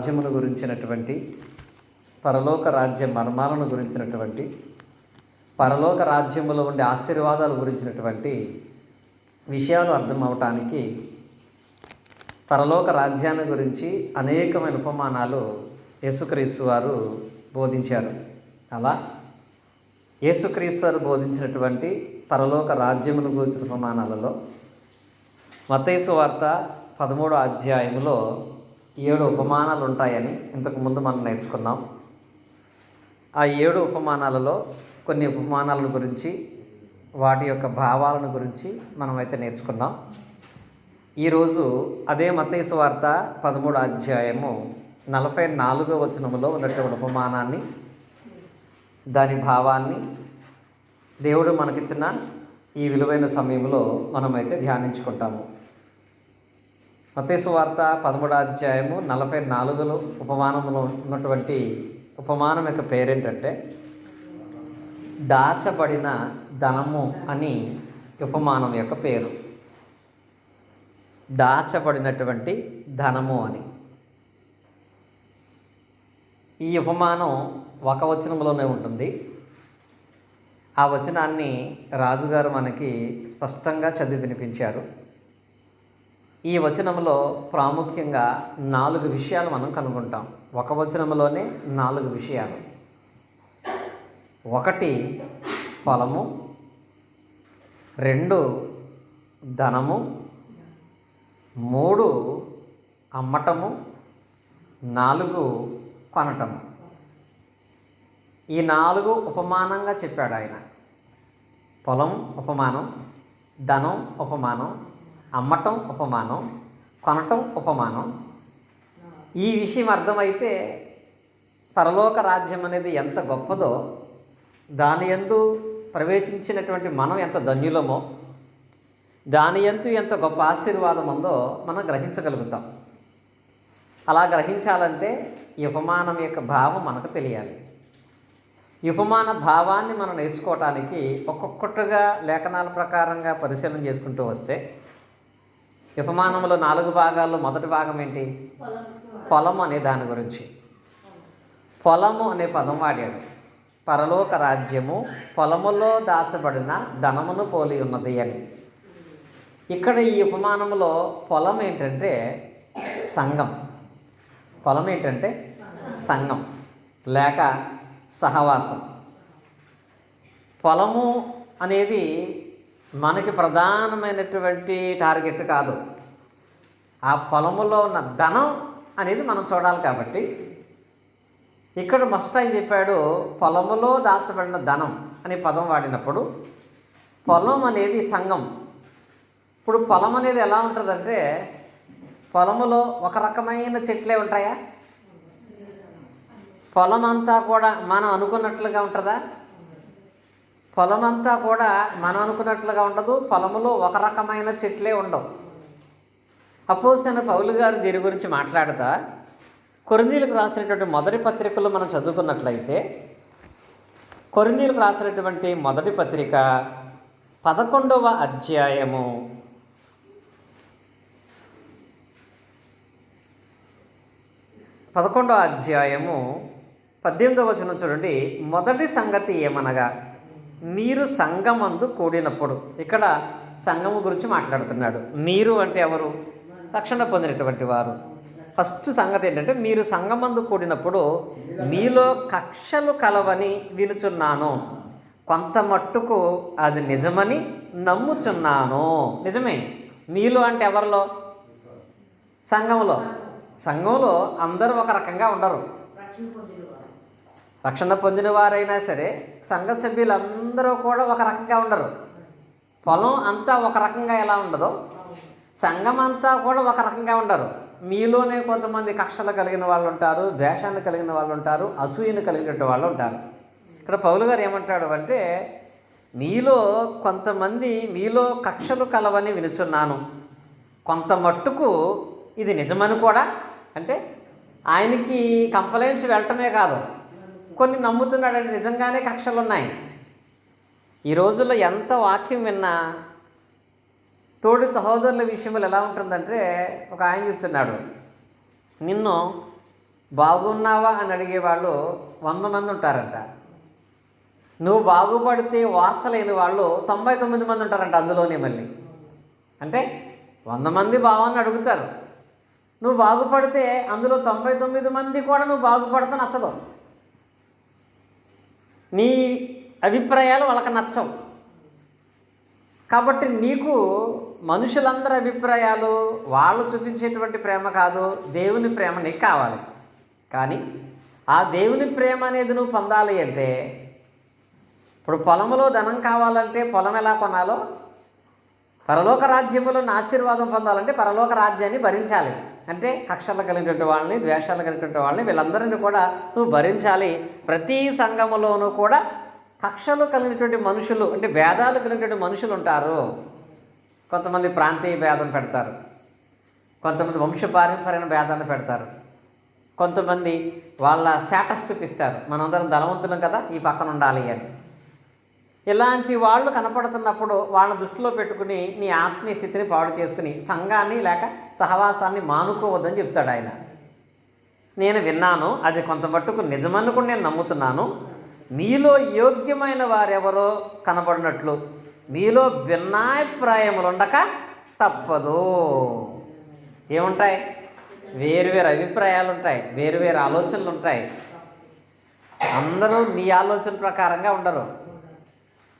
రాజ్యమును గురించినటువంటి, పరలోక రాజ్య మర్మాలను గురించినటువంటి, పరలోక రాజ్యములో ఉండే ఆశీర్వాదాల గురించినటువంటి విషయాలు అర్థం అవటానికి పరలోక రాజ్యాన్ని గురించి అనేకమైన ఉపమానాలు యేసుక్రీస్తు వారు బోధించారు. అలా యేసుక్రీస్తు వారు బోధించినటువంటి పరలోక రాజ్యమును గురించిన ఉపమానాలలో మత్తయి సువార్త 13వ అధ్యాయంలో 7 ఉపమానాలు ఉంటాయని ఇంతకుముందు మనం నేర్చుకున్నాం. ఆ 7 ఉపమానాలలో కొన్ని ఉపమానాలను గురించి, వాటి యొక్క భావాలను గురించి మనమైతే నేర్చుకున్నాం. ఈరోజు అదే మత్తయి సువార్త 13వ అధ్యాయము 44వ వచనములో ఉన్నటువంటి ఉపమానాన్ని, దాని భావాన్ని దేవుడు మనకిచ్చిన ఈ విలువైన సమయంలో మనమైతే ధ్యానించుకుంటాము. మత్తయి సువార్త 13వ అధ్యాయము 44వ ఉపమానంలో ఉన్నటువంటి ఉపమానం యొక్క పేరేంటంటే దాచబడిన ధనము అని ఉపమానం యొక్క పేరు. దాచబడినటువంటి ధనము అని. ఈ ఉపమానం ఒక వచనంలోనే ఉంటుంది. ఆ వచనాన్ని రాజుగారు మనకి స్పష్టంగా చదివి వినిపించారు. ఈ వచనంలో ప్రాముఖ్యంగా 4 విషయాలు మనం కనుగొంటాం. ఒక వచనంలోనే 4 విషయాలు. 1 పొలము, 2 ధనము, 3 అమ్మటము, 4 కొనటము. ఈ 4 ఉపమానంగా చెప్పాడు ఆయన. పొలం ఉపమానం, ధనం ఉపమానం, అమ్మటం ఉపమానం, కొనటం ఉపమానం. ఈ విషయం అర్థమైతే పరలోక రాజ్యం అనేది ఎంత గొప్పదో, దాని యందు ప్రవేశించినటువంటి మనం ఎంత ధన్యులమో, దాని యందు ఎంత గొప్ప ఆశీర్వాదం ఉందో మనం గ్రహించగలుగుతాం. అలా గ్రహించాలంటే ఈ ఉపమానం యొక్క భావం మనకు తెలియాలి. ఈ ఉపమాన భావాన్ని మనం నేర్చుకోవటానికి ఒక్కొక్కటిగా లేఖనాల ప్రకారంగా పరిశీలన చేసుకుంటూ వస్తే, ఉపమానంలో 4 భాగాల్లో మొదటి భాగం ఏంటి? పొలం అనే దాని గురించి. పొలము అనే పదం వాడాడు. పరలోక రాజ్యము పొలములో దాచబడిన ధనమును పోలి ఉన్నది అని. ఇక్కడ ఈ ఉపమానంలో పొలం ఏంటంటే సంఘం. పొలం ఏంటంటే సంఘం లేక సహవాసం. పొలము అనేది మనకి ప్రధానమైనటువంటి టార్గెట్ కాదు. ఆ పొలములో ఉన్న ధనం అనేది మనం చూడాలి. కాబట్టి ఇక్కడ మస్ట్ ఆయన చెప్పాడు, పొలములో దాచబడిన ధనం అనే పదం వాడినప్పుడు పొలం అనేది సంఘం. ఇప్పుడు పొలం అనేది ఎలా ఉంటుందంటే, పొలములో ఒక రకమైన చెట్లే ఉంటాయా? పొలం అంతా కూడా మనం అనుకున్నట్లుగా ఉంటుందా? పొలం అంతా కూడా మనం అనుకున్నట్లుగా ఉండదు. పొలములో ఒక రకమైన చెట్లే ఉండవు. అపోస్తలుడైన పౌలు గారు దీని గురించి మాట్లాడుతా కొరింథీయులకు రాసినటువంటి మొదటి పత్రికలో మనం చదువుకున్నట్లయితే, కొరింథీయులకు రాసినటువంటి మొదటి పత్రిక 11వ అధ్యాయము 18వ వచనం చూడండి. మొదటి సంగతి ఏమనగా మీరు సంఘమందు కూడినప్పుడు. ఇక్కడ సంఘము గురించి మాట్లాడుతున్నాడు. మీరు అంటే ఎవరు? రక్షణ పొందినటువంటి వారు. ఫస్ట్ సంగతి ఏంటంటే, మీరు సంఘమందు కూడినప్పుడు మీలో కక్షలు కలవని వినుచున్నాను, కొంత మట్టుకు అది నిజమని నమ్ముచున్నాను. నిజమే. మీలో అంటే ఎవరిలో? సంఘంలో. సంఘంలో అందరూ ఒక రకంగా ఉండరు. రక్షణ పొందిన వారైనా సరే సంఘ సభ్యులందరూ కూడా ఒక రకంగా ఉండరు. పొలం అంతా ఒక రకంగా ఎలా ఉండదో, సంఘం అంతా కూడా ఒక రకంగా ఉండరు. మీలోనే కొంతమంది కక్షలు కలిగిన వాళ్ళు ఉంటారు, ద్వేషాన్ని కలిగిన వాళ్ళు ఉంటారు, అసూయను కలిగిన వాళ్ళు ఉంటారు. ఇక్కడ పౌలు గారు ఏమంటాడు అంటే, మీలో కొంతమంది మీలో కక్షలు కలవని వినుచున్నాను, కొంత మట్టుకు ఇది నిజమని కూడా. అంటే ఆయనకి కంప్లైంట్స్ వెళ్ళటమే కాదు, కొన్ని నమ్ముతున్నాడంటే నిజంగానే కక్షలు ఉన్నాయి. ఈ రోజుల్లో ఎంత వాక్యం విన్నా తోడి సహోదరుల విషయంలో ఎలా ఉంటుందంటే, ఒక ఆయన చెప్తున్నాడు, నిన్ను బాగున్నావా అని అడిగేవాళ్ళు 100 మంది ఉంటారంట. నువ్వు బాగుపడితే వార్చలేని వాళ్ళు 99 మంది ఉంటారంట అందులోనే. మళ్ళీ అంటే 100 మంది బావని అడుగుతారు, నువ్వు బాగుపడితే అందులో 99 మంది కూడా నువ్వు బాగుపడితే నచ్చదు. నీ అభిప్రాయాలు వాళ్ళకి నచ్చవు. కాబట్టి నీకు మనుషులందరి అభిప్రాయాలు, వాళ్ళు చూపించేటువంటి ప్రేమ కాదు, దేవుని ప్రేమ నీకు కావాలి. కానీ ఆ దేవుని ప్రేమ అనేది నువ్వు పొందాలి అంటే, ఇప్పుడు పొలంలో ధనం కావాలంటే పొలం ఎలా కొనాలో, పరలోక రాజ్యములో ఆశీర్వాదం పొందాలంటే పరలోక రాజ్యాన్ని భరించాలి. అంటే కక్షలు కలిగినటువంటి వాళ్ళని, ద్వేషాలు కలిగినటువంటి వాళ్ళని, వీళ్ళందరినీ కూడా నువ్వు భరించాలి. ప్రతి సంఘములోనూ కూడా కక్షలు కలిగినటువంటి మనుషులు, అంటే భేదాలు కలిగినటువంటి మనుషులు ఉంటారు. కొంతమంది ప్రాంతీయ భేదం పెడతారు, కొంతమంది వంశపారంపర్యమైన భేదాన్ని పెడతారు, కొంతమంది వాళ్ళ స్టేటస్ చూపిస్తారు, మనందరం ధనవంతులం కదా ఈ పక్కన ఉండాలి అని. ఇలాంటి వాళ్ళు కనపడుతున్నప్పుడు వాళ్ళని దృష్టిలో పెట్టుకుని నీ ఆత్మీయ స్థితిని పాడు చేసుకుని సంఘాన్ని లేక సహవాసాన్ని మానుకోవద్దని చెప్తాడు ఆయన. నేను విన్నాను, అది కొంత మట్టుకు నిజమనుకుని నేను నమ్ముతున్నాను. మీలో యోగ్యమైన వారెవరో కనబడినట్లు మీలో భిన్నాభిప్రాయములుండక తప్పదు. ఏముంటాయి? వేరువేరు అభిప్రాయాలు ఉంటాయి, వేరువేరు ఆలోచనలు ఉంటాయి. అందరూ నీ ఆలోచన ప్రకారంగా ఉండరు,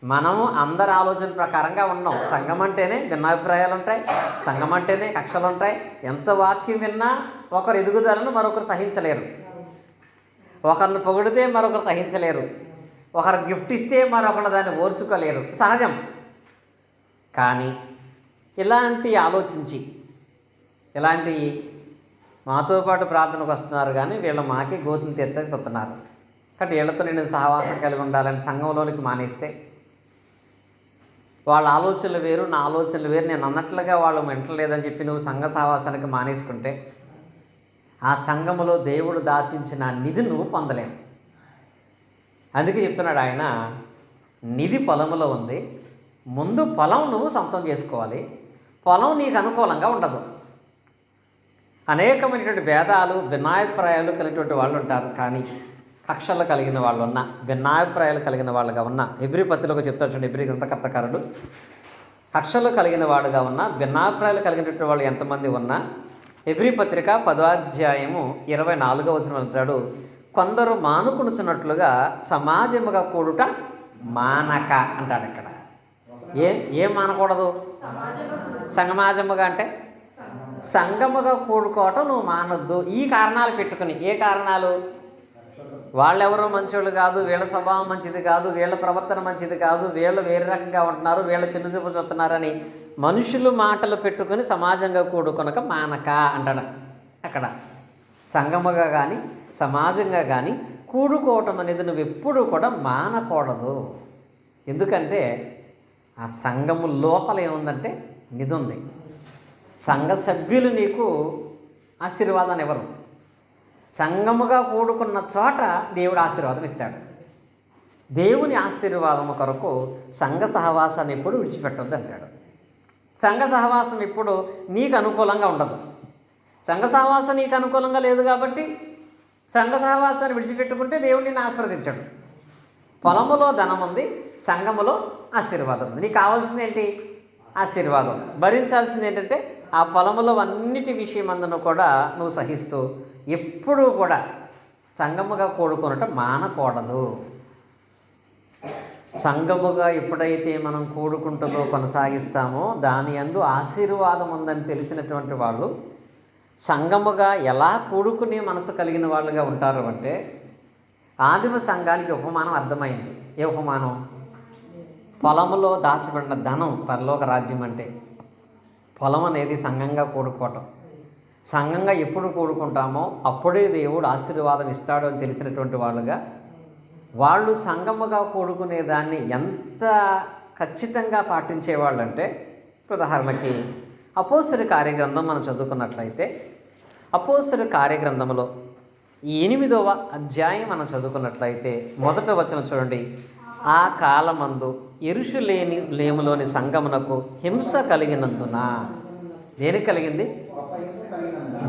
మనము అందరి ఆలోచన ప్రకారంగా ఉన్నాం. సంఘం అంటేనే భిన్నాభిప్రాయాలు ఉంటాయి, సంఘం అంటేనే కక్షలు ఉంటాయి. ఎంత వాక్యం విన్నా ఒకరు ఎదుగుదలను మరొకరు సహించలేరు, ఒకరిని పొగిడితే మరొకరు సహించలేరు, ఒకరు గిఫ్ట్ ఇస్తే మరొకరు దాన్ని ఓర్చుకోలేరు, సహజం. కానీ ఇలాంటి ఆలోచించి, ఇలాంటి మాతో పాటు ప్రార్థనకు వస్తున్నారు కానీ వీళ్ళు మాకే గోతులు తెచ్చకపోతున్నారు, కాబట్టి వీళ్ళతో నేను సహవాసం కలిగి ఉండాలని సంఘంలోనికి మానేస్తే, వాళ్ళ ఆలోచనలు వేరు నా ఆలోచనలు వేరు, నేను అన్నట్లుగా వాళ్ళు వింటలేదని చెప్పి నువ్వు సంఘ సహవాసానికి మానేసుకుంటే ఆ సంఘములో దేవుడు దాచించిన నిధి నువ్వు పొందలేవు. అందుకే చెప్తున్నాడు ఆయన, నిధి పొలములో ఉంది, ముందు పొలం నువ్వు సొంతం చేసుకోవాలి. పొలం నీకు అనుకూలంగా ఉండదు. అనేకమైనటువంటి భేదాలు, భిన్నాభిప్రాయాలు కలిగినటువంటి వాళ్ళు ఉంటారు. కానీ కక్షలు కలిగిన వాళ్ళు ఉన్నా, భిన్నాభిప్రాయాలు కలిగిన వాళ్ళుగా ఉన్నా, హెబ్రీ పత్రికలో చెప్తాడు చూడండి, హెబ్రీ గ్రంథకర్తకారుడు, కక్షలు కలిగిన వాడుగా ఉన్నా, భిన్నాభిప్రాయాలు కలిగినటువంటి వాళ్ళు ఎంతమంది ఉన్నా, హెబ్రీ పత్రిక 10వ అధ్యాయము 24వ వచనం అంటాడు, కొందరు మానుకునుచున్నట్లుగా సమాజముగా కూడుట మానక అంటాడు. ఇక్కడ ఏం మానకూడదు? సమాజముగా అంటే సంఘముగా కూడుకోవటం నువ్వు మానొద్దు. ఈ కారణాలు పెట్టుకుని, ఏ కారణాలు? వాళ్ళెవరో మంచోళ్ళు కాదు, వీళ్ళ స్వభావం మంచిది కాదు, వీళ్ళ ప్రవర్తన మంచిది కాదు, వీళ్ళు వేరే రకంగా ఉంటున్నారు, వీళ్ళ చిన్న చూపు చూస్తున్నారని మనుషులు మాటలు పెట్టుకుని సమాజంగా కూడుకొనక మానక అంటాడు. అక్కడ సంఘముగా కానీ సమాజంగా కానీ కూడుకోవటం అనేది నువ్వు ఎప్పుడూ కూడా మానకూడదు. ఎందుకంటే ఆ సంఘము లోపల ఏముందంటే నిధి ఉంది. సంఘ సభ్యులు నీకు ఆశీర్వాదాన్ని ఇవ్వరు. సంఘముగా కూడుకున్న చోట దేవుడు ఆశీర్వాదం ఇస్తాడు. దేవుని ఆశీర్వాదము కొరకు సంఘ సహవాసాన్ని ఎప్పుడు విడిచిపెట్టొద్దు అంటాడు. సంఘ సహవాసం ఎప్పుడు నీకు అనుకూలంగా ఉండదు. సంఘ సహవాసం నీకు అనుకూలంగా లేదు కాబట్టి సంఘ సహవాసాన్ని విడిచిపెట్టుకుంటే దేవుడు నిన్ను ఆశీర్వదించాడు. పొలములో ధనం ఉంది, సంఘములో ఆశీర్వాదం ఉంది. నీకు కావాల్సింది ఏంటి? ఆశీర్వాదం. భరించాల్సింది ఏంటంటే ఆ పొలములో అన్నిటి విషయమందును కూడా నువ్వు సహిస్తూ ఎప్పుడూ కూడా సంఘముగా కూడుకొనటం మానకూడదు. సంఘముగా ఎప్పుడైతే మనం కూడుకుంటూ కొనసాగిస్తామో దాని యందు ఆశీర్వాదం ఉందని తెలిసినటువంటి వాళ్ళు సంఘముగా ఎలా కూడుకునే మనసు కలిగిన వాళ్ళుగా ఉంటారు అంటే, ఆదిమ సంఘానికి ఉపమానం అర్థమైంది. ఏ ఉపమానం? పొలములో దాచబడిన ధనం పరలోక రాజ్యం. అంటే పొలం అనేది సంఘంగా కూడుకోవటం. సంఘంగా ఎప్పుడు కూడుకుంటామో అప్పుడే దేవుడు ఆశీర్వాదం ఇస్తాడు అని తెలిసినటువంటి వాళ్ళుగా వాళ్ళు సంఘముగా కూడుకునే దాన్ని ఎంత ఖచ్చితంగా పాటించేవాళ్ళు అంటే, ఉదాహరణకి అపోస్తలుల కార్యగ్రంథం మనం చదువుకున్నట్లయితే అపోస్తలుల కార్యగ్రంథంలో 8వ అధ్యాయం మనం చదువుకున్నట్లయితే 1వ వచనం చూడండి. ఆ కాలమందు యెరూషలేములోని సంఘమునకు హింస కలిగినందున. దేనికి కలిగింది?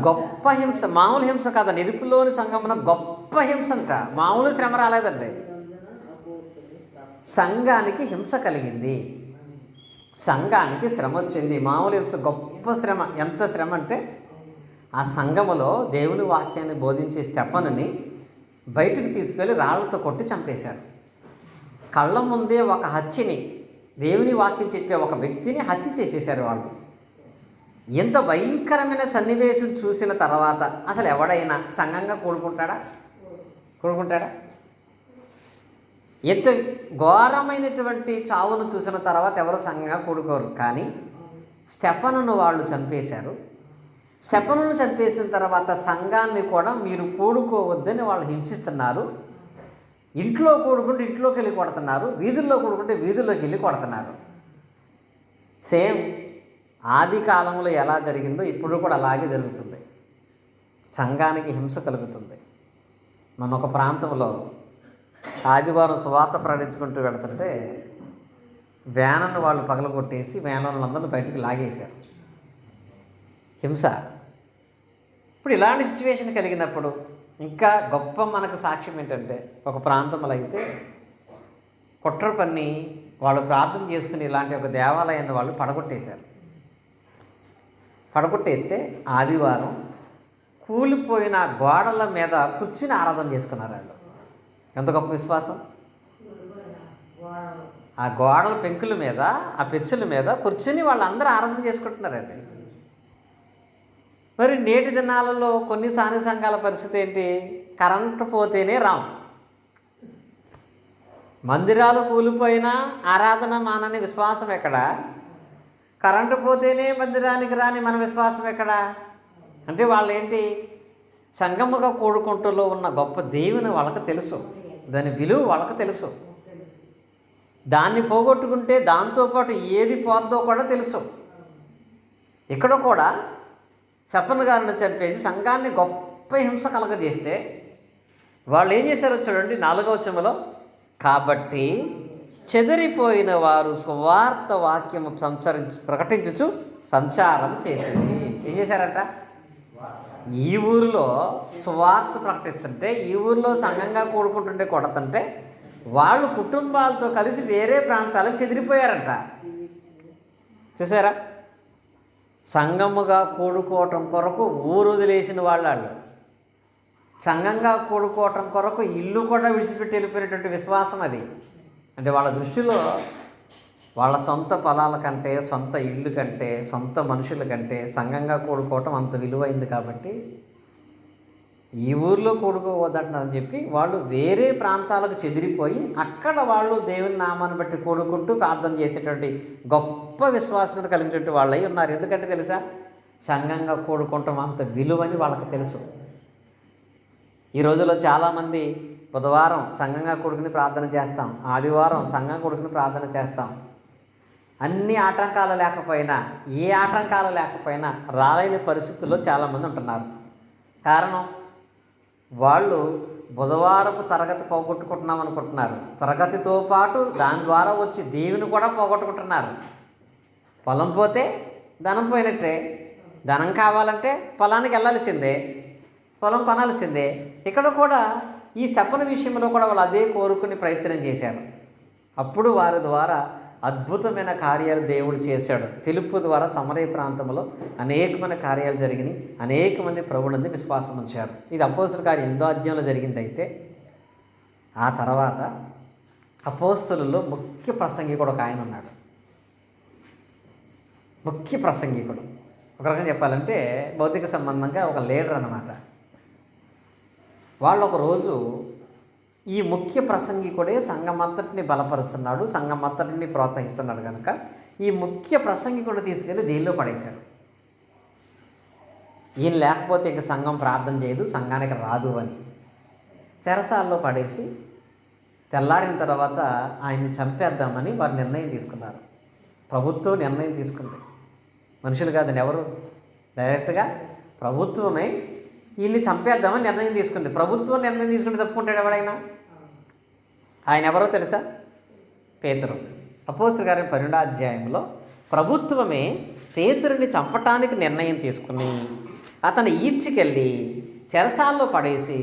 గొప్ప హింస, మామూలు హింస కాదు, నిరుపులోని సంఘమున గొప్ప హింస అంట. మామూలు శ్రమ రాలేదండి. సంఘానికి హింస కలిగింది, సంఘానికి శ్రమ వచ్చింది. మామూలు హింస, గొప్ప శ్రమ. ఎంత శ్రమ అంటే ఆ సంఘములో దేవుని వాక్యాన్ని బోధించే స్టెఫనుని బయటకు తీసుకెళ్ళి రాళ్లతో కొట్టి చంపేశారు. కళ్ళ ముందే ఒక హత్యని, దేవుని వాక్యం చెప్పే ఒక వ్యక్తిని హత్య చేసేశారు వాళ్ళు. ఎంత భయంకరమైన సన్నివేశం చూసిన తర్వాత అసలు ఎవడైనా సంఘంగా కూడుకుంటాడా? ఎంత ఘోరమైనటువంటి చావును చూసిన తర్వాత ఎవరు సంఘంగా కూడుకోరు. కానీ స్టెఫనును వాళ్ళు చంపేశారు. స్టెఫనును చంపేసిన తర్వాత సంఘాన్ని కూడా మీరు కూడుకోవద్దని వాళ్ళు హింసిస్తున్నారు. ఇంట్లో కూడుకుంటే ఇంట్లోకి వెళ్ళి కొడుతున్నారు, వీధుల్లో కూడుకుంటే వీధుల్లోకి వెళ్ళి కొడుతున్నారు. సేమ్ ఆది కాలంలో ఎలా జరిగిందో ఇప్పుడు కూడా అలాగే జరుగుతుంది. సంఘానికి హింస కలుగుతుంది. మన ఒక ప్రాంతంలో ఆదివారం సువార్త ప్రకటించుకుంటూ వెళ్తుంటే వ్యాన్ను వాళ్ళు పగలగొట్టేసి వ్యాన్ వాళ్ళందరినీ బయటికి లాగేశారు. హింస. ఇప్పుడు ఇలాంటి సిచ్యువేషన్ కలిగినప్పుడు ఇంకా గొప్ప మనకు సాక్ష్యం ఏంటంటే, ఒక ప్రాంతంలో అయితే కుట్ర పన్ని వాళ్ళు ప్రార్థన చేసుకుని ఇలాంటి ఒక దేవాలయాన్ని వాళ్ళు పడగొట్టేశారు. పడగొట్టేస్తే ఆదివారం కూలిపోయిన గోడల మీద కూర్చుని ఆరాధన చేసుకున్నారు వాళ్ళు. ఎంత గొప్ప విశ్వాసం! ఆ గోడల పెంకుల మీద, ఆ పెచ్చుల మీద కూర్చుని వాళ్ళందరూ ఆరాధన చేసుకుంటున్నారండి. మరి నేటి దినాలలో కొన్ని సాని సంఘాల పరిస్థితి ఏంటి? కరెంటు పోతేనే రాం, మందిరాలు కూలిపోయినా ఆరాధన మానని విశ్వాసం ఎక్కడ? కరెంటు పోతేనే మందిరానికి రాని మన విశ్వాసం ఎక్కడ? అంటే వాళ్ళు ఏంటి? సంగముగా కూడుకుంటూలో ఉన్న గొప్ప దేవుని వాళ్ళకి తెలుసు, దాని విలువ వాళ్ళకి తెలుసు. దాన్ని పోగొట్టుకుంటే దాంతోపాటు ఏది పోద్దో కూడా తెలుసు. ఇక్కడ కూడా స్టెఫను గారిని చంపేసి సంఘాన్ని గొప్ప హింస కలగజేస్తే వాళ్ళు ఏం చేశారో చూడండి, 4వ వచనంలో, కాబట్టి చెదిరిపోయిన వారు సువార్త వాక్యము ప్రకటించుచు సంచారం చేసింది. ఏం చేశారంట? ఈ ఊరిలో సువార్త ప్రకటిస్తుంటే, ఈ ఊరిలో సంఘంగా కూడుకుంటుంటే కొడుతుంటే వాళ్ళు కుటుంబాలతో కలిసి వేరే ప్రాంతాలకు చెదిరిపోయారంట. చూసారా? సంఘముగా కూడుకోవటం కొరకు ఊరు వదిలేసిన వాళ్ళు, సంఘంగా కూడుకోవటం కొరకు ఇల్లు కూడా విడిచిపెట్టి వెళ్ళిపోయినటువంటి విశ్వాసం అది. అంటే వాళ్ళ దృష్టిలో వాళ్ళ సొంత పొలాల కంటే, సొంత ఇల్లు కంటే, సొంత మనుషుల కంటే సంఘంగా కూడుకోవటం అంత విలువైంది. కాబట్టి ఈ ఊర్లో కూడుకోవద్దంటున్నారని చెప్పి వాళ్ళు వేరే ప్రాంతాలకు చెదిరిపోయి అక్కడ వాళ్ళు దేవుని నామాన్ని బట్టి కూడుకుంటూ ప్రార్థన చేసేటువంటి గొప్ప విశ్వాసం కలిగినటువంటి వాళ్ళు అయి ఉన్నారు. ఎందుకంటే తెలుసా? సంఘంగా కూడుకుంటాం అంత విలువని వాళ్ళకి తెలుసు. ఈ రోజుల్లో చాలామంది బుధవారం సంఘంగా కూడుకుని ప్రార్థన చేస్తాం, ఆదివారం సంఘంగా కూడుకుని ప్రార్థన చేస్తాం. అన్ని ఆటంకాలు లేకపోయినా, ఏ ఆటంకాలు లేకపోయినా రాలేని పరిస్థితుల్లో చాలామంది ఉంటున్నారు. కారణం, వాళ్ళు బుధవారపు తరగతి పోగొట్టుకుంటున్నాం అనుకుంటున్నారు. తరగతితో పాటు దాని ద్వారా వచ్చి దేవుని కూడా పోగొట్టుకుంటున్నారు. పొలం పోతే ధనం పోయినట్టే. ధనం కావాలంటే పొలానికి వెళ్ళాల్సిందే, పొలం కొనాల్సిందే. ఇక్కడ కూడా ఈ స్టెఫను విషయంలో కూడా వాళ్ళు అదే కోరుకుని ప్రయత్నం చేశారు. అప్పుడు వారి ద్వారా అద్భుతమైన కార్యాలు దేవుడు చేశాడు. ఫిలిప్పు ద్వారా సమరయ ప్రాంతంలో అనేకమైన కార్యాలు జరిగినాయి. అనేక మంది ప్రభువునందు విశ్వాసం ఉంచారు. ఇది అపోస్తలుల కార్యం 8వ అధ్యాయంలో జరిగింది. అయితే ఆ తర్వాత అపోస్తలుల్లో ముఖ్య ప్రసంగికుడు ఒక ఆయన ఉన్నాడు. ముఖ్య ప్రసంగికుడు, ఒక రకంగా చెప్పాలంటే భౌతిక సంబంధంగా ఒక లీడర్ అన్నమాట. వాళ్ళు ఒకరోజు ఈ ముఖ్య ప్రసంగికుడే సంఘమంతటిని బలపరుస్తున్నాడు, సంఘమంతటిని ప్రోత్సహిస్తున్నాడు కనుక ఈ ముఖ్య ప్రసంగికుడు తీసుకెళ్ళి జైల్లో పడేశాడు. ఈయన లేకపోతే ఇంక సంఘం ప్రార్థన చేయదు, సంఘానికి రాదు అని చెరసాల్లో పడేసి తెల్లారిన తర్వాత ఆయన్ని చంపేద్దామని వారు నిర్ణయం తీసుకున్నారు. ప్రభుత్వం నిర్ణయం తీసుకుంది, మనుషులు కాదని. ఎవరు? డైరెక్ట్గా ప్రభుత్వమే ఈయన్ని చంపేద్దామని నిర్ణయం తీసుకుంది. ప్రభుత్వం నిర్ణయం తీసుకుంటే తప్పుకుంటాడు ఎవడైనా? ఆయన ఎవరో తెలుసా? పేతురు. అపోస్తలుల కార్యం 12వ అధ్యాయంలో ప్రభుత్వమే పేతురుని చంపటానికి నిర్ణయం తీసుకుని అతను ఈడ్చికెళ్ళి చెరసాల్లో పడేసి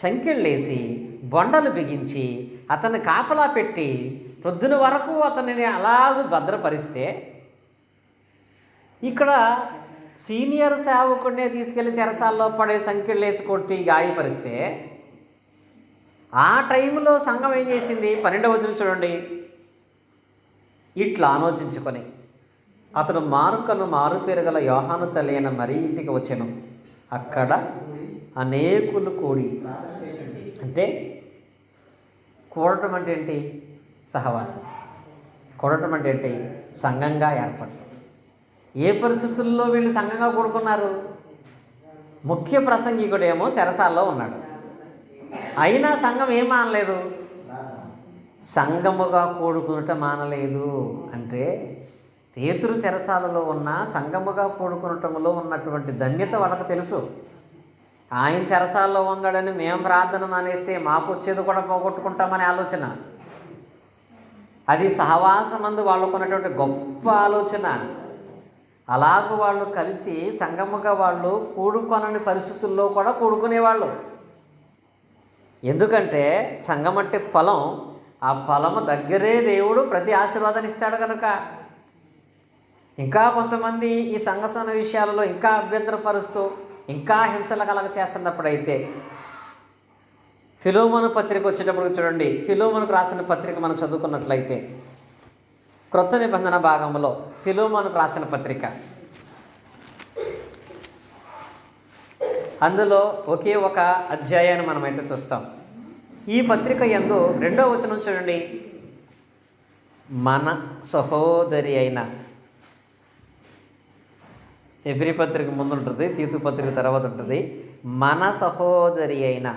చంకెళ్ళేసి బొండలు బిగించి అతన్ని కాపలా పెట్టి పొద్దున వరకు అతనిని అలాగూ భద్రపరిస్తే, ఇక్కడ సీనియర్ సేవకుడినే తీసుకెళ్ళి చెరసాల్లో పడే సంఖ్యలేసి కొట్టి గాయపరిస్తే, ఆ టైంలో సంఘం ఏం చేసింది? 12వ వచనం చూడండి. ఇట్లా ఆలోచించుకొని అతడు మారుకను మారుపేరు గల యోహాను తల్లి అయిన మరి ఇంటికి వచ్చాను. అక్కడ అనేకులు కూడి, అంటే కూడటం అంటే ఏంటి? సహవాసం. కూడటం అంటే ఏంటి? సంఘంగా ఏర్పడటం. ఏ పరిస్థితుల్లో వీళ్ళు సంఘంగా కూడుకున్నారు? ముఖ్య ప్రసంగికుడేమో చెరసాల్లో ఉన్నాడు, అయినా సంఘం ఏం మానలేదు? సంఘముగా కూడుకునటం మానలేదు. అంటే పేతురు చెరసాలలో ఉన్న సంఘముగా కూడుకునటంలో ఉన్నటువంటి ధన్యత వాళ్ళకు తెలుసు. ఆయన చెరసాల్లో ఉన్నాడని మేము ప్రార్థన మానేస్తే మాకు వచ్చేది కూడా పోగొట్టుకుంటామనే ఆలోచన, అది సహవాసమందు వాళ్ళకున్నటువంటి గొప్ప ఆలోచన. అలాగూ వాళ్ళు కలిసి సంఘముగా వాళ్ళు కూడుకొనని పరిస్థితుల్లో కూడా కూడుకునేవాళ్ళు. ఎందుకంటే సంఘం అంటే ఫలం, ఆ ఫలము దగ్గరే దేవుడు ప్రతి ఆశీర్వాదాన్ని ఇస్తాడు కనుక. ఇంకా కొంతమంది ఈ సంఘ విషయాలలో ఇంకా అభ్యంతరపరుస్తూ ఇంకా హింసలు కలగ చేస్తున్నప్పుడైతే, ఫిలోమోను పత్రిక వచ్చేటప్పుడు చూడండి, ఫిలోమోనుకు రాసిన పత్రిక మనం చదువుకున్నట్లయితే క్రొత్త నిబంధన భాగంలో ఫిలోమోనుకు రాసిన పత్రిక, అందులో ఒకే ఒక అధ్యాయాన్ని మనమైతే చూస్తాం. ఈ పత్రిక యందు 2వ వచనం చూడండి. మన సహోదరి అయిన, హెబ్రీ పత్రిక ముందు ఉంటుంది, తీతు పత్రిక తర్వాత ఉంటుంది. మన సహోదరి అయిన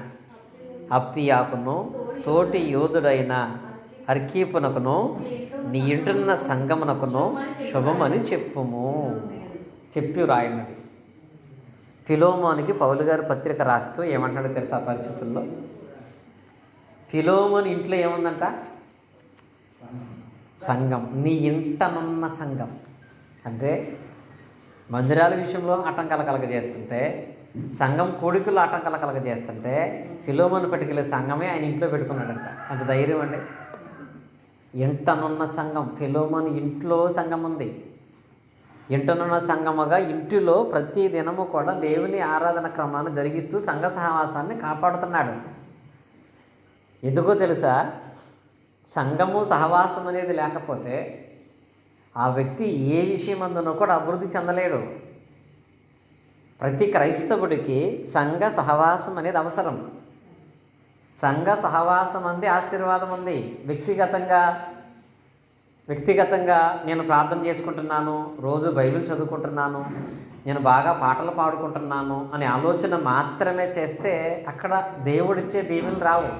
అప్పియాకును తోటి యోధుడైన అర్కీపునకును నీ ఇంటున్న సంగమునకును శుభమని చెప్పుము చెప్పి రాయినది. ఫిలోమోనికి పౌలు గారు పత్రిక రాస్తూ ఏమంటాడో తెలుసా? ఆ పరిస్థితుల్లో ఫిలోమోని ఇంట్లో ఏముందంట? సంఘం. నీ ఇంటనున్న సంఘం. అంటే మందిరాల విషయంలో ఆటంకాలు కలగజేస్తుంటే, సంఘం కోడికలు ఆటంకాలు కలగజేస్తుంటే, ఫిలోమోను పట్టుకెళ్ళే సంఘమే ఆయన ఇంట్లో పెట్టుకున్నాడంట. అంత ధైర్యం అండి. ఇంటనున్న సంఘం. ఫిలోమోను ఇంట్లో సంఘం ఉంది. ఇంటనున్న సంఘముగా ఇంటిలో ప్రతి దినము కూడా దేవుని ఆరాధన క్రమాన్ని జరిగిస్తూ సంఘ సహవాసాన్ని కాపాడుతున్నాడు. ఎందుకో తెలుసా? సంఘము సహవాసం అనేది లేకపోతే ఆ వ్యక్తి ఏ విషయం అందునో కూడా అభివృద్ధి చెందలేడు. ప్రతి క్రైస్తవుడికి సంఘ సహవాసం అనేది అవసరం. సంఘ సహవాసం అంది ఆశీర్వాదం ఉంది. వ్యక్తిగతంగా నేను ప్రార్థన చేసుకుంటున్నాను, రోజు బైబిల్ చదువుకుంటున్నాను, నేను బాగా పాటలు పాడుకుంటున్నాను అనే ఆలోచన మాత్రమే చేస్తే అక్కడ దేవుడిచ్చే దీవెనలు రావు.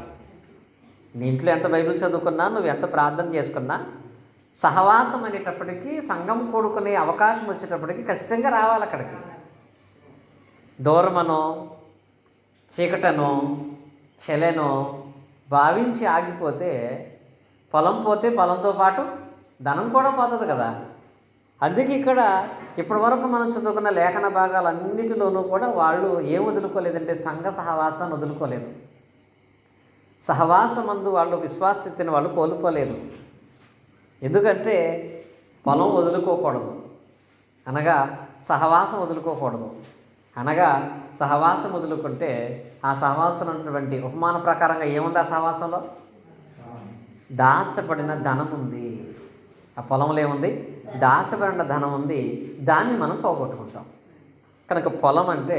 నీ ఇంట్లో ఎంత బైబిల్ చదువుకున్నా, నువ్వు ఎంత ప్రార్థన చేసుకున్నా, సహవాసం అనేటప్పటికీ, సంఘం కూడుకునే అవకాశం వచ్చేటప్పటికి ఖచ్చితంగా రావాలి అక్కడికి. దూరమనో చీకటనో చెలెనో భావించి ఆగిపోతే పొలం పోతే పొలంతో పాటు ధనం కూడా పోతుంది కదా. అందుకే ఇక్కడ ఇప్పటి వరకు మనం చదువుకున్న లేఖన భాగాలన్నిటిలోనూ కూడా వాళ్ళు ఏం వదులుకోలేదంటే సంఘ సహవాసాన్ని వదులుకోలేదు. సహవాసమందు వాళ్ళు విశ్వాసస్థితిని వాళ్ళు కోల్పోలేదు. ఎందుకంటే పొలం వదులుకోకూడదు, అనగా సహవాసం వదులుకోకూడదు. అనగా సహవాసం వదులుకుంటే ఆ సహవాసం ఉన్నటువంటి ఉపమాన ప్రకారంగా ఏముంది? ఆ సహవాసంలో దాచబడిన ధనం ఉంది. ఆ పొలంలో ఏముంది? దాచబడిన ధనం ఉంది. దాన్ని మనం పోగొట్టుకుంటాం. కనుక పొలం అంటే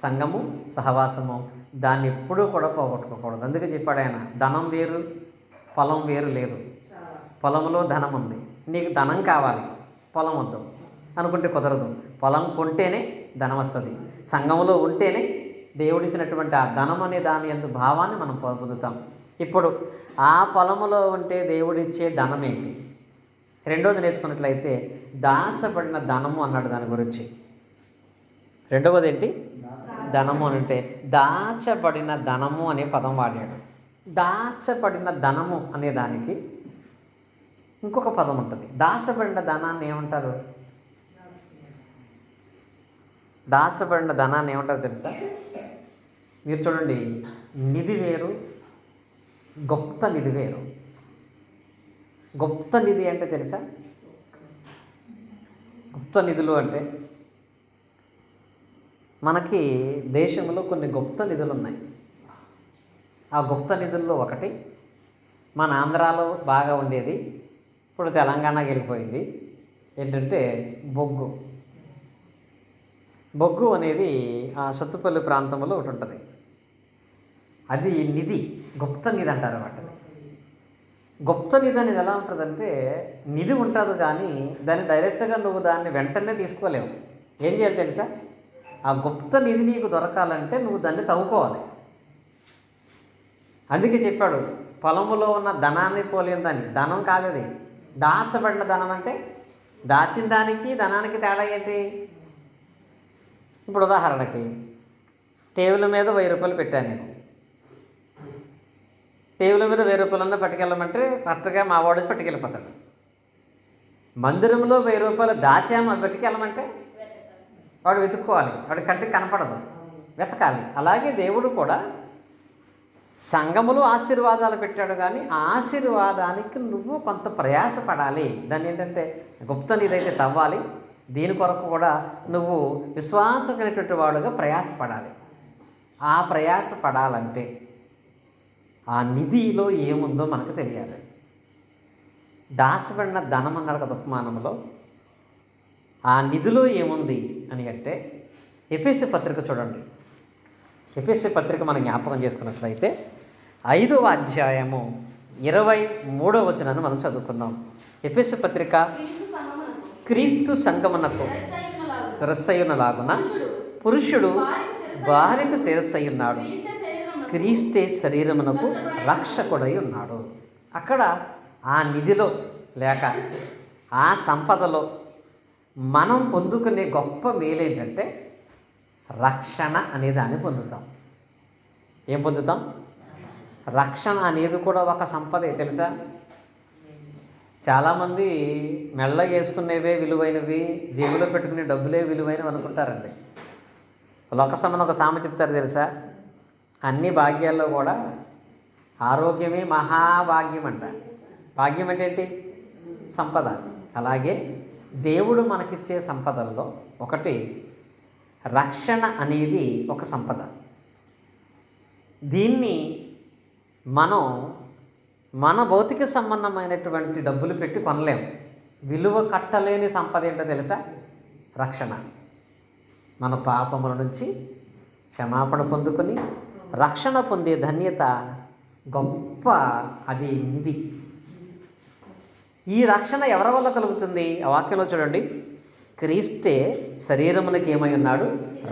సంఘము, సహవాసము, దాన్ని ఎప్పుడూ కూడా పోగొట్టుకోకూడదు. అందుకే చెప్పాడు ఆయన, ధనం వేరు పొలం వేరు లేదు. పొలంలో ధనం ఉంది, నీకు ధనం కావాలి, పొలం వద్దు అనుకుంటే కుదరదు. పొలం కొంటేనే ధనం వస్తుంది. సంఘంలో ఉంటేనే దేవుడిచ్చినటువంటి ఆ ధనం అనే దాని యందు భావాన్ని మనం పొందుతాం. ఇప్పుడు ఆ పొలములో ఉంటే దేవుడిచ్చే ధనం ఏంటి? రెండవది నేర్చుకున్నట్లయితే దాచబడిన ధనము అన్నాడు దాని గురించి. రెండవది ఏంటి? ధనము అని అంటే దాచబడిన ధనము అనే పదం వాడాడు. దాచబడిన ధనము అనే దానికి ఇంకొక పదం ఉంటుంది. దాచబడిన ధనాన్ని ఏమంటారు? దాచబడిన ధనాన్ని ఏమంటారు తెలుసా? మీరు చూడండి, నిధి వేరు, గుప్త నిధి వేరు. గుప్త నిధి అంటే తెలుసా? గుప్త నిధులు అంటే మనకి దేశంలో కొన్ని గుప్త నిధులు ఉన్నాయి. ఆ గుప్త నిధుల్లో ఒకటి మన ఆంధ్రాలో బాగా ఉండేది, ఇప్పుడు తెలంగాణకి వెళ్ళిపోయింది. ఏంటంటే బొగ్గు. బొగ్గు అనేది ఆ సత్తుపల్లి ప్రాంతంలో ఒకటి ఉంటుంది. అది నిధి, గుప్త నిధి అంటారు అన్నమాట. గుప్త నిధి అనేది ఎలా ఉంటుందంటే, నిధి ఉంటుంది కానీ దాన్ని డైరెక్ట్గా నువ్వు దాన్ని వెంటనే తీసుకోలేవు. ఏం చేయాలి తెలుసా? ఆ గుప్త నిధి నీకు దొరకాలంటే నువ్వు దాన్ని తవ్వుకోవాలి. అందుకే చెప్పాడు, పొలములో ఉన్న ధనాన్ని పోలిన దాన్ని. ధనం కాదు అది, దాచబడిన ధనం. అంటే దాచిన దానికి ధనానికి తేడా ఏంటి? ఇప్పుడు ఉదాహరణకి టేబుల్ మీద 1000 రూపాయలు పెట్టాను నేను. టేబుల్ మీద 1000 రూపాయలన్నా పట్టుకెళ్ళమంటే కరెక్ట్గా మా వాడు పట్టుకెళ్ళిపోతాడు. మందిరంలో 1000 రూపాయలు దాచాము అది పట్టుకెళ్ళమంటే వాడు వెతుక్కోవాలి, వాడి కంటికి కనపడదు, వెతకాలి. అలాగే దేవుడు కూడా సంఘములో ఆశీర్వాదాలు పెట్టాడు, కానీ ఆ ఆశీర్వాదానికి నువ్వు కొంత ప్రయాసపడాలి. దాన్ని ఏంటంటే గుప్త నిధైతే తవ్వాలి. దీని కొరకు కూడా నువ్వు విశ్వాసం కలిగినటువంటి వాడుగా ప్రయాసపడాలి. ఆ ప్రయాసపడాలంటే ఆ నిధిలో ఏముందో మనకు తెలియాలి. దాచబడిన ధనం అన్నాడు కదా ఉపమానంలో. ఆ నిధిలో ఏముంది అని అంటే ఎఫెసీ పత్రిక చూడండి. ఎఫెసీ పత్రిక మనం జ్ఞాపకం చేసుకున్నట్లయితే 5వ అధ్యాయము 23వ వచనాన్ని మనం చదువుకుందాం. ఎఫెసీ పత్రిక, క్రీస్తు సంగమునకు శిరస్సయ్యునలాగున పురుషుడు భార్యకు శిరస్సయ్యున్నాడు, క్రీస్తే శరీరమునకు రక్షకుడై ఉన్నాడు. అక్కడ ఆ నిధిలో లేక ఆ సంపదలో మనం పొందుకునే గొప్ప మేలేంటంటే రక్షణ అనే దాన్ని పొందుతాం. ఏం పొందుతాం? రక్షణ అనేది కూడా ఒక సంపదే తెలుసా? చాలామంది మెల్ల వేసుకునేవే విలువైనవి, జేబులో పెట్టుకునే డబ్బులే విలువైనవి అనుకుంటారండి. లోకసమ్మని ఒక సామెత చెప్తారు తెలుసా? అన్ని భాగ్యాల్లో కూడా ఆరోగ్యమే మహాభాగ్యం అంట. భాగ్యం అంటే ఏంటి? సంపద. అలాగే దేవుడు మనకిచ్చే సంపదల్లో ఒకటి రక్షణ అనేది ఒక సంపద. దీన్ని మనం మన భౌతిక సంబంధమైనటువంటి డబ్బులు పెట్టి కొనలేము. విలువ కట్టలేని సంపద ఏంటో తెలుసా? రక్షణ. మన పాపముల నుంచి క్షమాపణ పొందుకొని రక్షణ పొందే ధన్యత గొప్ప, అది నిధి. ఈ రక్షణ ఎవరి వల్ల కలుగుతుంది? ఆ వాక్యంలో చూడండి, క్రీస్తే శరీరమునకు ఏమై ఉన్నాడు?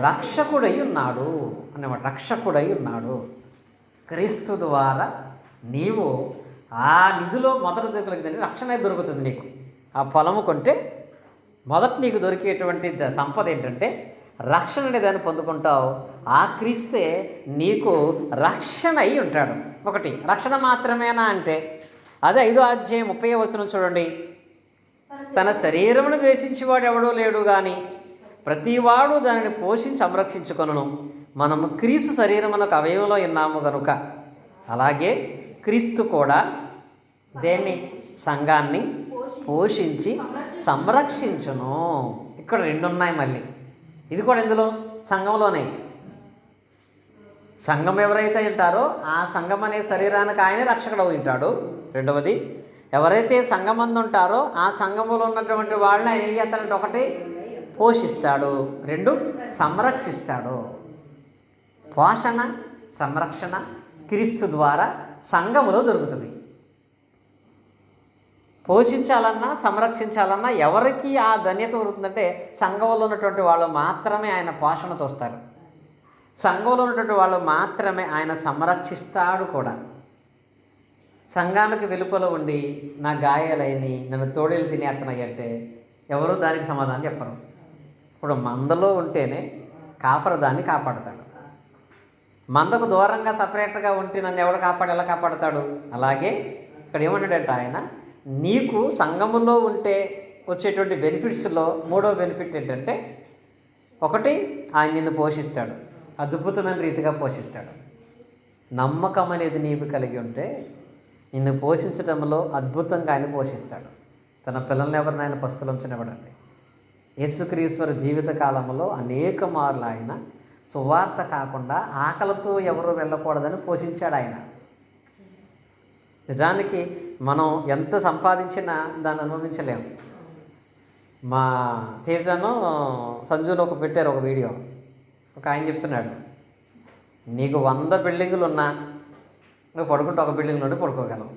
రక్షకుడై ఉన్నాడు అన్నమాట. రక్షకుడై ఉన్నాడు. క్రీస్తు ద్వారా నీవు ఆ నిధిలో మొదట దొరికిందంటే రక్షణ దొరుకుతుంది నీకు. ఆ పొలము కొంటే మొదట నీకు దొరికేటువంటి సంపద ఏంటంటే రక్షణ అనే దాన్ని పొందుకుంటావు. ఆ క్రీస్తే నీకు రక్షణ అయి ఉంటాడు. ఒకటి రక్షణ మాత్రమేనా అంటే అదే 5వ అధ్యాయం 30వ వచనం చూడండి. తన శరీరమును ద్వేషించేవాడు ఎవడో లేడు కానీ ప్రతివాడు దానిని పోషించి సంరక్షించుకొనును. మనము క్రీస్తు శరీరమునకు అవయవంలో ఉన్నాము కనుక అలాగే క్రీస్తు కూడా దేన్ని? సంఘాన్ని పోషించి సంరక్షించును. ఇక్కడ 2 ఉన్నాయి మళ్ళీ. ఇది కూడా ఇందులో సంఘంలోనే. సంఘం ఎవరైతే ఉంటారో ఆ సంఘం అనే శరీరానికి ఆయనే రక్షకుడు ఉంటాడు. రెండవది, ఎవరైతే సంఘమందు ఉంటారో ఆ సంఘములో ఉన్నటువంటి వాళ్ళని ఆయన ఏం చేస్తాడంటే ఒకటి పోషిస్తాడు, 2 సంరక్షిస్తాడు. పోషణ, సంరక్షణ క్రీస్తు ద్వారా సంఘములో దొరుకుతుంది. పోషించాలన్నా సంరక్షించాలన్నా ఎవరికి ఆ ధన్యత దొరుకుతుందంటే సంఘంలో ఉన్నటువంటి వాళ్ళు మాత్రమే ఆయన పోషణ చూస్తారు. సంఘంలో ఉన్నటువంటి వాళ్ళు మాత్రమే ఆయన సంరక్షిస్తాడు కూడా. సంఘానికి వెలుపల ఉండి నా గాయాలైని నన్ను తోడేలు తినేస్తున్నాయి అంటే ఎవరు దానికి సమాధానం చెప్పరు. ఇప్పుడు మందలో ఉంటేనే కాపర దాన్ని కాపాడుతాడు. మందకు దూరంగా సపరేట్గా ఉంటే నన్ను ఎవడు ఎలా కాపాడుతాడు? అలాగే ఇక్కడ ఏమన్నాడంటే ఆయన, నీకు సంఘములో ఉంటే వచ్చేటువంటి బెనిఫిట్స్లో 3వ బెనిఫిట్ ఏంటంటే ఒకటి, ఆయన నిన్ను పోషిస్తాడు, అద్భుతమైన రీతిగా పోషిస్తాడు. నమ్మకం అనేది నీవు కలిగి ఉంటే నిన్ను పోషించడంలో అద్భుతంగా ఆయన పోషిస్తాడు. తన పిల్లల్ని ఎవరిని ఆయన పస్తులుంచనివ్వడండి. యేసుక్రీశ్వర జీవిత కాలంలో అనేక మార్లు ఆయన సువార్త కాకుండా ఆకలితో ఎవరు వెళ్ళకూడదని పోషించాడు ఆయన. నిజానికి మనం ఎంత సంపాదించినా దాన్ని అనుభవించలేము. మా తేజను సంజులో పెట్టారు ఒక వీడియో. ఒక ఆయన చెప్తున్నాడు, నీకు 100 బిల్డింగులు ఉన్నా నువ్వు పడుకుంటే ఒక బిల్డింగ్ నుండి పడుకోగలవు.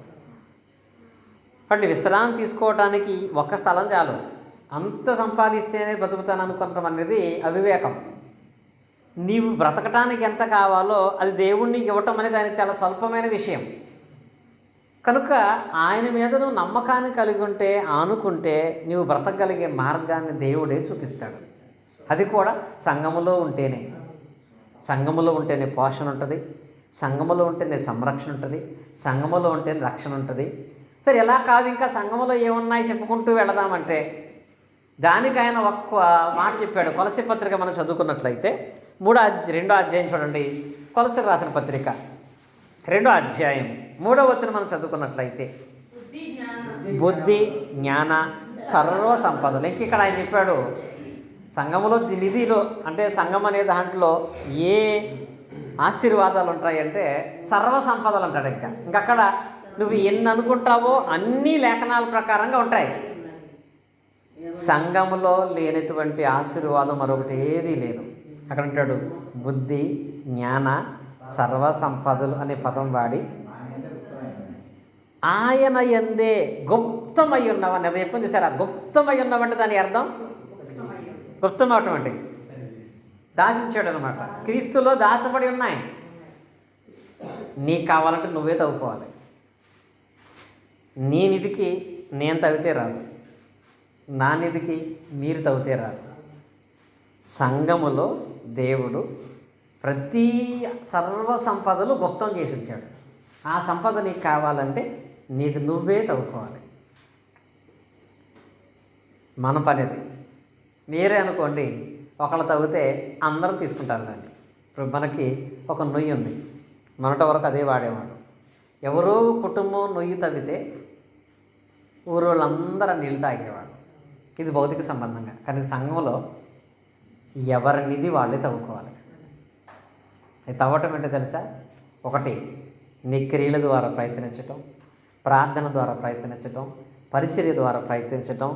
కాబట్టి విశ్రాంతి తీసుకోవడానికి ఒక్క స్థలం చాలు. అంత సంపాదిస్తేనే బతుకుతాను అనుకోవడం అనేది అవివేకం. నీవు బ్రతకటానికి ఎంత కావాలో అది దేవుడికి ఇవ్వటం అనేది ఆయన చాలా స్వల్పమైన విషయం. కనుక ఆయన మీద నువ్వు నమ్మకాన్ని కలిగి ఉంటే, ఆనుకుంటే నీవు బ్రతకగలిగే మార్గాన్ని దేవుడే చూపిస్తాడు. అది కూడా సంఘములో ఉంటేనే. సంఘములో ఉంటేనే పోషణ ఉంటుంది, సంఘములో ఉంటేనే సంరక్షణ ఉంటుంది, సంఘములో ఉంటేనే రక్షణ ఉంటుంది. సరే, ఎలా కాదు ఇంకా సంఘములో ఏమున్నాయి చెప్పుకుంటూ వెళదామంటే దానికి ఆయన ఒక్క మాట చెప్పాడు. కొలసీ పత్రిక మనం చదువుకున్నట్లయితే 2వ అధ్యాయం చూడండి. కొలసీకి రాసిన పత్రిక 2వ అధ్యాయం 3వ వచనం మనం చదువుకున్నట్లయితే బుద్ధి, జ్ఞాన, సర్వ సంపదలు. ఇంక ఇక్కడ ఆయన చెప్పాడు సంఘములో నిధిలో, అంటే సంఘం అనే దాంట్లో ఏ ఆశీర్వాదాలు ఉంటాయంటే సర్వ సంపదలు అంటాడు. ఇంకక్కడ నువ్వు ఎన్ని అనుకుంటావో అన్నీ లేఖనాల ప్రకారంగా ఉంటాయి. సంఘములో లేనటువంటి ఆశీర్వాదం మరొకటి ఏదీ లేదు. అక్కడ అంటాడు బుద్ధి, జ్ఞాన, సర్వ సంపదలు అనే పదం వాడి ఆయన యందే గుప్తమై ఉన్నవని అది ఎప్పుడు చూసారా? గుప్తమై ఉన్నవంటే దాని అర్థం గుప్తమవటం అంటే దాచించాడు అనమాట. క్రీస్తులో దాచబడి ఉన్నాయి. నీకు కావాలంటే నువ్వే తవ్వుకోవాలి. నీ నిధికి నేను తవ్వితే రాదు, నా నిధికి మీరు తవ్వితే రాదు. సంఘములో దేవుడు ప్రతి సర్వ సంపదలు గుప్తం చేసి ఉంచాడు. ఆ సంపద నీకు కావాలంటే నీది నువ్వే తవ్వుకోవాలి. మన పనిది. మీరే అనుకోండి, ఒకళ్ళు తవ్వితే అందరూ తీసుకుంటారు దాన్ని. ఇప్పుడు మనకి ఒక నొయ్యి ఉంది, మొన్నటి వరకు అదే వాడేవాడు. ఎవరో కుటుంబం నొయ్యి తవ్వితే ఊరోళ్ళందరూ నీళ్ళు తాగేవాడు. ఇది భౌతిక సంబంధంగా. కానీ సంఘంలో ఎవరి నిధి వాళ్ళే తవ్వుకోవాలి. అది తవ్వటం ఏంటో తెలుసా? ఒకటి, నీ క్రియల ద్వారా ప్రయత్నించటం, ప్రార్థన ద్వారా ప్రయత్నించటం, పరిచర్య ద్వారా ప్రయత్నించటం,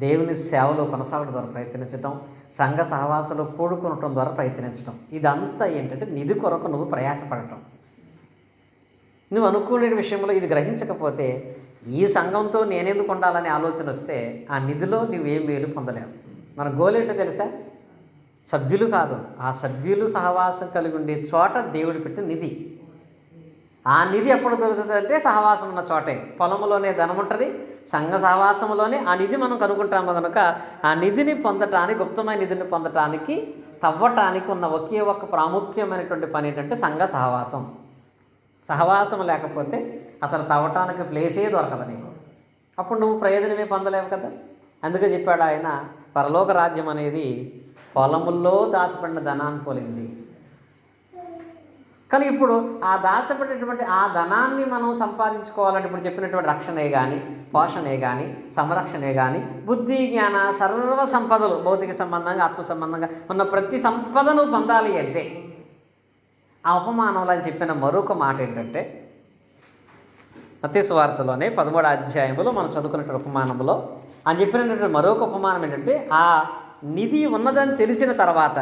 దేవుని సేవలో కొనసాగడం ద్వారా ప్రయత్నించటం, సంఘ సహవాసంలో కూడుకునటం ద్వారా ప్రయత్నించటం. ఇదంతా ఏంటంటే నిధి కొరకు నువ్వు ప్రయాసపడటం. నువ్వు అనుకునే విషయంలో ఇది గ్రహించకపోతే ఈ సంఘంతో నేనెందుకు ఉండాలనే ఆలోచన వస్తే ఆ నిధిలో నువ్వేం మేలు పొందలేవు. మన గోల్ ఏంటో తెలుసా? సభ్యులు కాదు, ఆ సభ్యులు సహవాసం కలిగి ఉండే చోట దేవుడు పెట్టిన నిధి. ఆ నిధి ఎప్పుడు దొరుకుతుంది అంటే సహవాసం ఉన్న చోటే. పొలంలోనే ధనం ఉంటుంది, సంఘ సహవాసంలోనే ఆ నిధి మనం కనుక్కుంటాము. కనుక ఆ నిధిని పొందటానికి, గుప్తమైన నిధిని పొందటానికి, తవ్వటానికి ఉన్న ఒకే ఒక్క ప్రాముఖ్యమైనటువంటి పని ఏంటంటే సంఘ సహవాసం. సహవాసం లేకపోతే అసలు తవ్వటానికి ప్లేసే దొరకదు నీకు. అప్పుడు నువ్వు ప్రయోజనమే పొందలేవు కదా. అందుకే చెప్పాడు ఆయన, పరలోక రాజ్యం అనేది పొలముల్లో దాచబడిన ధనాన్ని పోలింది. కానీ ఇప్పుడు ఆ దాచబడినటువంటి ఆ ధనాన్ని మనం సంపాదించుకోవాలంటే ఇప్పుడు చెప్పినటువంటి రక్షణే కానీ, పోషణే కానీ, సంరక్షణే కానీ, బుద్ధి, జ్ఞాన, సర్వ సంపదలు భౌతిక సంబంధంగా, ఆత్మ సంబంధంగా ఉన్న ప్రతి సంపదను పొందాలి అంటే ఆ ఉపమానంలో అని చెప్పిన మరొక మాట ఏంటంటే మత్తయి సువార్తలోనే 13వ అధ్యాయంలో మనం చదువుకున్నటువంటి ఉపమానంలో అని చెప్పినటువంటి మరొక ఉపమానం ఏంటంటే ఆ నిధి ఉన్నదని తెలిసిన తర్వాత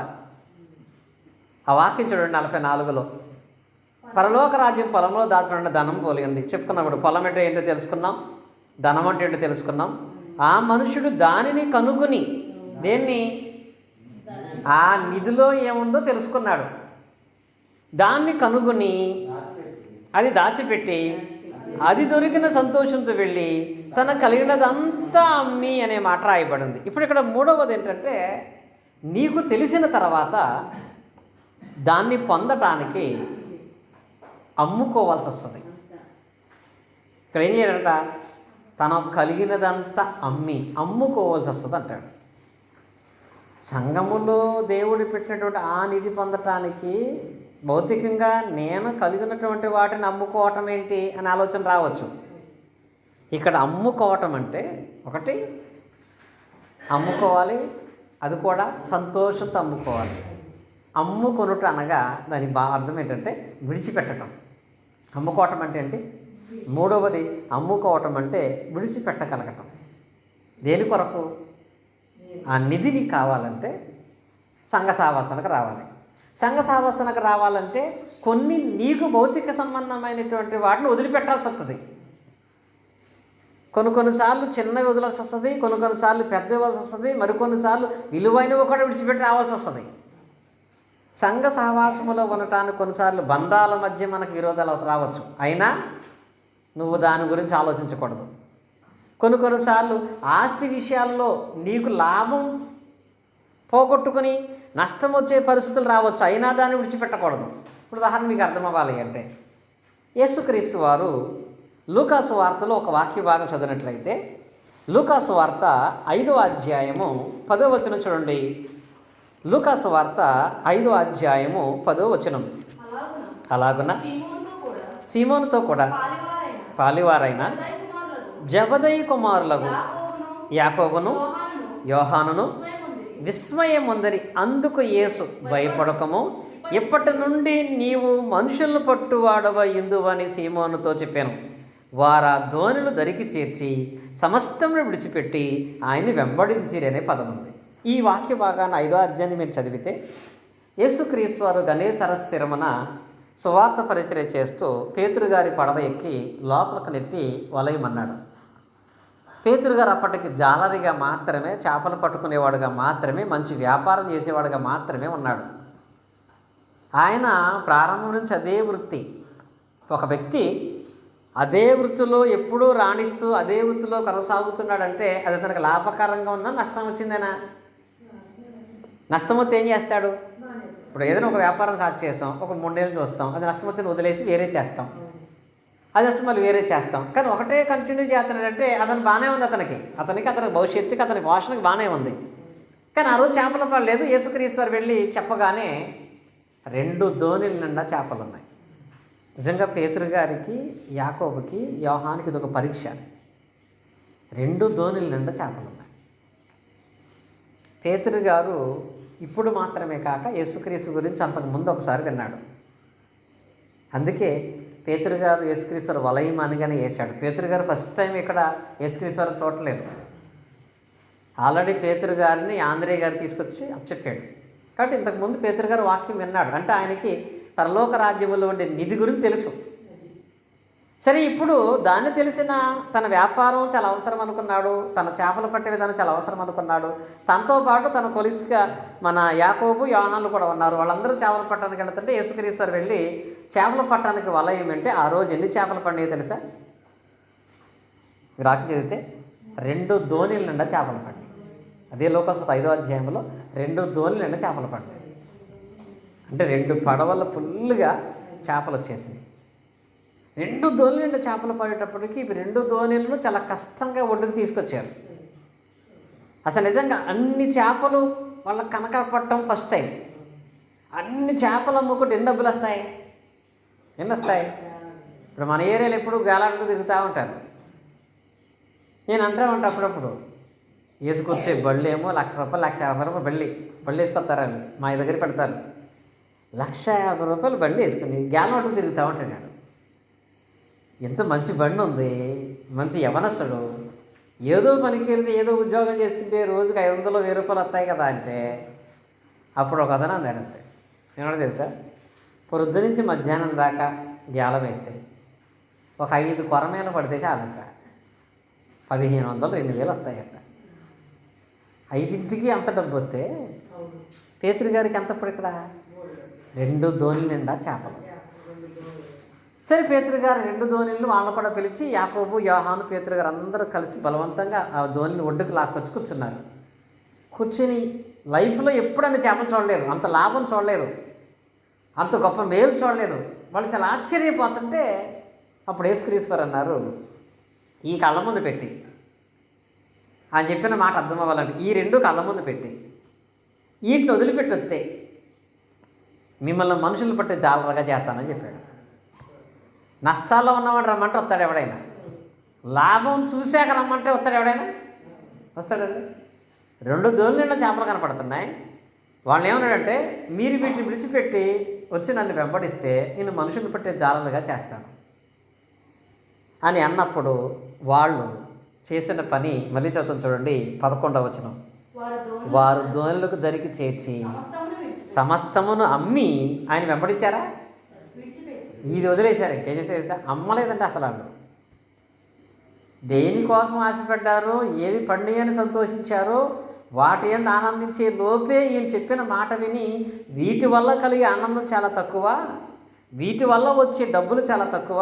ఆ వాక్యం చూడండి 44లో, పరలోక రాజ్యం పొలంలో దాచబడిన ధనం పోలి ఉంది. చెప్పుకున్నప్పుడు పొలం అంటే ఏంటో తెలుసుకున్నాం, ధనం అంటే ఏంటో తెలుసుకున్నాం. ఆ మనుషుడు దానిని కనుగొని, దేన్ని? ఆ నిధిలో ఏముందో తెలుసుకున్నాడు. దాన్ని కనుగొని అది దాచిపెట్టి అది దొరికిన సంతోషంతో వెళ్ళి తన కలిగినదంతా అమ్మి అనే మాట రాయబడింది. ఇప్పుడు ఇక్కడ 3వది ఏంటంటే నీకు తెలిసిన తర్వాత దాన్ని పొందటానికి అమ్ముకోవాల్సి వస్తుంది. ఇక్కడ ఏం చేయాలంట? తన కలిగినదంతా అమ్ముకోవాల్సి వస్తుంది అంటాడు. సంఘములో దేవుడు పెట్టినటువంటి ఆ నిధి పొందటానికి భౌతికంగా నేను కలిగినటువంటి వాటిని అమ్ముకోవటం ఏంటి అని ఆలోచన రావచ్చు. ఇక్కడ అమ్ముకోవటం అంటే ఒకటి అమ్ముకోవాలి, అది కూడా సంతోషంతో అమ్ముకోవాలి. అమ్ముకొనుట అనగా దాని అర్థం ఏంటంటే విడిచిపెట్టడం. అమ్ముకోవటం అంటే ఏంటి? మూడవది అమ్ముకోవటం అంటే విడిచిపెట్టగలగటం. దేని కొరకు? ఆ నిధిని కావాలంటే సంఘ సావాసనకు రావాలి. సంఘ సావాసనకు రావాలంటే కొన్ని నీకు భౌతిక సంబంధమైనటువంటి వాటిని వదిలిపెట్టాల్సి వస్తుంది. కొన్నిసార్లు చిన్నవి వదలాల్సి వస్తుంది, కొన్నిసార్లు పెద్దవి వదలాల్సి వస్తుంది, మరికొన్నిసార్లు విలువైనవి కూడా విడిచిపెట్టి రావాల్సి వస్తుంది. సంఘ సహవాసములో ఉండటానికి కొన్నిసార్లు బంధాల మధ్య మనకు విరోధాలు రావచ్చు, అయినా నువ్వు దాని గురించి ఆలోచించకూడదు. కొన్నిసార్లు ఆస్తి విషయాల్లో నీకు లాభం పోగొట్టుకుని నష్టం వచ్చే పరిస్థితులు రావచ్చు, అయినా దాన్ని విడిచిపెట్టకూడదు. ఇప్పుడు ఉదాహరణ మీకు అర్థం అవ్వాలి అంటే, యేసుక్రీస్తు వారు లూకాసు వార్తలో ఒక వాక్య భాగం చదివినట్లయితే, లూకాసు వార్త 5వ అధ్యాయము 10వ వచనం చూడండి. లూకాసు వార్త 5వ అధ్యాయము 10వ వచనం. అలాగున సీమోనుతో కూడా పాలివారైన జబదయి కుమారులకు యాకోబును యోహానును విస్మయముందరి. అందుకు యేసు, భయపడకము, ఇప్పటి నుండి నీవు మనుషులను పట్టువాడవ ఇందువని సీమోనుతో చెప్పాను. వారా ధోనిలు దరికి చేర్చి సమస్తమును విడిచిపెట్టి ఆయన్ని వెంబడించిరనే పదం ఉంది. ఈ వాక్య భాగాన్ని 5వ అధ్యాయాన్ని మీరు చదివితే, యేసుక్రీస్తు వారు గనేసర స్థిరమున సువార్త పరిచర్య చేస్తూ పేతురు గారి పడవ ఎక్కి లోపలికి నెట్టి వలయమన్నాడు. పేతురు గారు అప్పటికి జాలరిగా మాత్రమే, చేపలు పట్టుకునేవాడుగా మాత్రమే, మంచి వ్యాపారం చేసేవాడుగా మాత్రమే ఉన్నాడు. ఆయన ప్రారంభం నుంచి అదే వృత్తి. ఒక వ్యక్తి అదే వృత్తిలో ఎప్పుడూ రాణిస్తూ అదే వృత్తిలో కొనసాగుతున్నాడంటే అది తనకు లాభకరంగా ఉందా, నష్టం వచ్చిందేనా? నష్టం వస్తే ఏం చేస్తాడు? ఇప్పుడు ఏదైనా ఒక వ్యాపారం స్టార్ట్ చేస్తాం, ఒక 3 నెలలు చూస్తాం, అది నష్టం వచ్చిన వదిలేసి వేరే చేస్తాం, అది నష్టం మళ్ళీ వేరే చేస్తాం. కానీ ఒకటే కంటిన్యూ చేస్తున్నాడంటే అతను బాగానే ఉంది, అతనికి భవిష్యత్తుకి, అతని పోషణకి బాగానే ఉంది. కానీ ఆ రోజు చేపల పడలేదు. యేసుక్రీస్తు వారు వెళ్ళి చెప్పగానే 2 ధోనిల నిండా చేపలు ఉన్నాయి. నిజంగా పేతురు గారికి, యాకోబుకి, యోహానికి ఇది ఒక పరీక్ష. 2 ధోనిల నిండా చేపలు ఉన్నాయి. పేతురు గారు ఇప్పుడు మాత్రమే కాక యేసుక్రీస్తు గురించి అంతకుముందు ఒకసారి విన్నాడు. అందుకే పేతురు గారు యేసుక్రీస్తు వారు వలయం అనగానే వేశాడు. పేతురు గారు ఫస్ట్ టైం ఇక్కడ యేసుక్రీస్తు వారు చూడలేదు. ఆల్రెడీ పేతురు గారిని ఆంధ్రేయ గారు తీసుకొచ్చి చెప్పాడు. కాబట్టి ఇంతకుముందు పేతురు గారు వాక్యం విన్నాడు. అంటే ఆయనకి పరలోక రాజ్యంలో ఉండే నిధి గురించి తెలుసు. సరే, ఇప్పుడు దాన్ని తెలిసిన తన వ్యాపారం చాలా అవసరం అనుకున్నాడు, తన చేపలు పట్టే విధానం చాలా అవసరం అనుకున్నాడు. తనతో పాటు తన కొలిసిగా మన యాకోబు, యోహాన్లు కూడా ఉన్నారు. వాళ్ళందరూ చేపలు పట్టడానికి వెళ్తుంటే యేసుక్రీస్తు వారు వెళ్ళి చేపలు పట్టడానికి వల ఏమంటే ఆ రోజు ఎన్ని చేపలు పడినాయో తెలుసా? రాకి చదివితే 2 ధోనిల నిండా చేపలు పడ్డాయి. అదే లోకాసు 5వ అధ్యాయంలో 2 ధోనిల నిండా చేపలు పడ్డాయి. అంటే 2 పడవల ఫుల్గా చేపలు వచ్చేసినాయి. 2 ధోనిల నిండా చేపలు పడేటప్పటికి ఇవి 2 ధోనిలను చాలా కష్టంగా ఒడ్డుకు తీసుకొచ్చారు. అసలు నిజంగా అన్ని చేపలు వాళ్ళకి కనకపడటం ఫస్ట్ టైం. అన్ని చేపలు అమ్ముకుంటే ఎన్ని డబ్బులు వస్తాయి? ఎన్ని వస్తాయి? ఇప్పుడు మన ఏరియాలో ఎప్పుడు గాలాడుతూ తిరుగుతూ ఉంటారు. నేను అంటామంటే అప్పుడప్పుడు వేసుకొచ్చే బళ్ళు ఏమో ₹1,00,000, ₹1,50,000 బళ్ళు వేసుకొస్తారు. మా దగ్గర పెడతారు. ₹1,50,000 బండి వేసుకుని గాలం అడుగు తిరుగుతూ ఉంటాడు. ఎంత మంచి బండి ఉంది, మంచి యవనస్తుడు, ఏదో పనికి వెళ్తే ఏదో ఉద్యోగం చేసుకుంటే రోజుకి ₹500, ₹1,000 వస్తాయి కదా అంటే అప్పుడు ఒక అతను అన్నాడు. అంతే ఏమన్నా తెలుసా? పొద్దు నుంచి మధ్యాహ్నం దాకా గ్యాలం వేస్తే ఒక 5 కొరమేలు పడితే చాలంట, 1,500, 2,000 వస్తాయట. 5ంటికి అంత డబ్బు వస్తే పేతురు గారికి ఎంత ఇప్పుడు ఇక్కడ 2 ధోనిల నిండా చేపలు. సరే, పేతురు గారు 2 ధోనిలను వాళ్ళని కూడా పిలిచి యాకోబు, యోహాను, పేతురు గారు అందరూ కలిసి బలవంతంగా ఆ ధోనిని ఒడ్డుకు లాక్కొచ్చి కూర్చున్నారు. కూర్చుని లైఫ్లో ఎప్పుడైనా చేపలు చూడలేదు, అంత లాభం చూడలేదు, అంత గొప్ప మేలు చూడలేదు. వాళ్ళు చాలా ఆశ్చర్యపోతుంటే అప్పుడు యేసుక్రీస్తు వారు అన్నారు, ఈ కళ్ళ ముందు పెట్టి, ఆయన చెప్పిన మాట అర్థం అవ్వాలంటే ఈ 2 కళ్ళ ముందు పెట్టి వీటిని వదిలిపెట్టొస్తే మిమ్మల్ని మనుషులు పట్టే జాలరగా చేస్తానని చెప్పాడు. నష్టాల్లో ఉన్నవాడు రమ్మంటే వస్తాడు ఎవడైనా, లాభం చూశాక రమ్మంటే వస్తాడు ఎవడైనా, వస్తాడండి. 2 దోణుల నిండా చేపలు కనపడుతున్నాయి. వాళ్ళు ఏమన్నాడంటే, మీరు వీటిని విడిచిపెట్టి వచ్చి నన్ను వెంబడిస్తే నేను మనుషులు పట్టే జాలలుగా చేస్తాను అని అన్నప్పుడు వాళ్ళు చేసిన పని మళ్ళీ చదువుతాం చూడండి, 11వ వచనం. వారు దోణులకు దరికి చేర్చి సమస్తమును అమ్మి ఆయన వెంబడించారా? ఇది వదిలేశారు. ఇంకేం చేస్తే తెలుసా? అమ్మలేదంటే అసలు వాళ్ళు దేనికోసం ఆశపడ్డారో, ఏది పండి అని సంతోషించారో వాటి ఎందు ఆనందించే లోపే ఈయన చెప్పిన మాట విని వీటి వల్ల కలిగే ఆనందం చాలా తక్కువ, వీటి వల్ల వచ్చే డబ్బులు చాలా తక్కువ,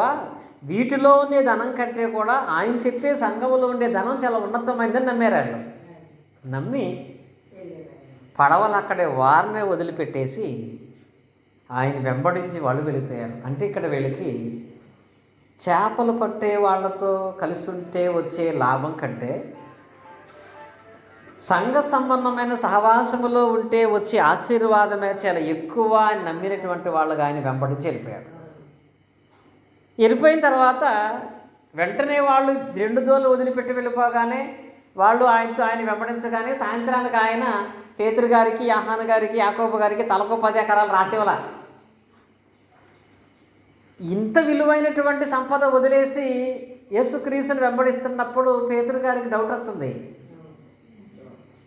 వీటిలో ఉండే ధనం కంటే కూడా ఆయన చెప్పే సంఘంలో ఉండే ధనం చాలా ఉన్నతమైందని నమ్మారు. వాళ్ళు నమ్మి పడవలు అక్కడే వారినే వదిలిపెట్టేసి ఆయన వెంబడించి వాళ్ళు వెళ్ళిపోయారు. అంటే ఇక్కడ వీళ్ళకి చేపలు పట్టే వాళ్ళతో కలిసి ఉంటే వచ్చే లాభం కంటే సంఘ సంబంధమైన సహవాసములో ఉంటే వచ్చే ఆశీర్వాదమే చాలా ఎక్కువ అని నమ్మినటువంటి వాళ్ళగా ఆయన వెంబడించి వెళ్ళిపోయాడు. వెళ్ళిపోయిన తర్వాత వెంటనే వాళ్ళు 2 దోణులు వదిలిపెట్టి వెళ్ళిపోగానే వాళ్ళు ఆయన వెంబడించగానే సాయంత్రానికి ఆయన పేతురు గారికి, యోహాను గారికి, యాకోబు గారికి తలకు 10 ఎకరాలు రాసేవాళ్ళ. ఇంత విలువైనటువంటి సంపద వదిలేసి యేసుక్రీస్తుని వెంబడిస్తున్నప్పుడు పేతురు గారికి డౌట్ వస్తుంది.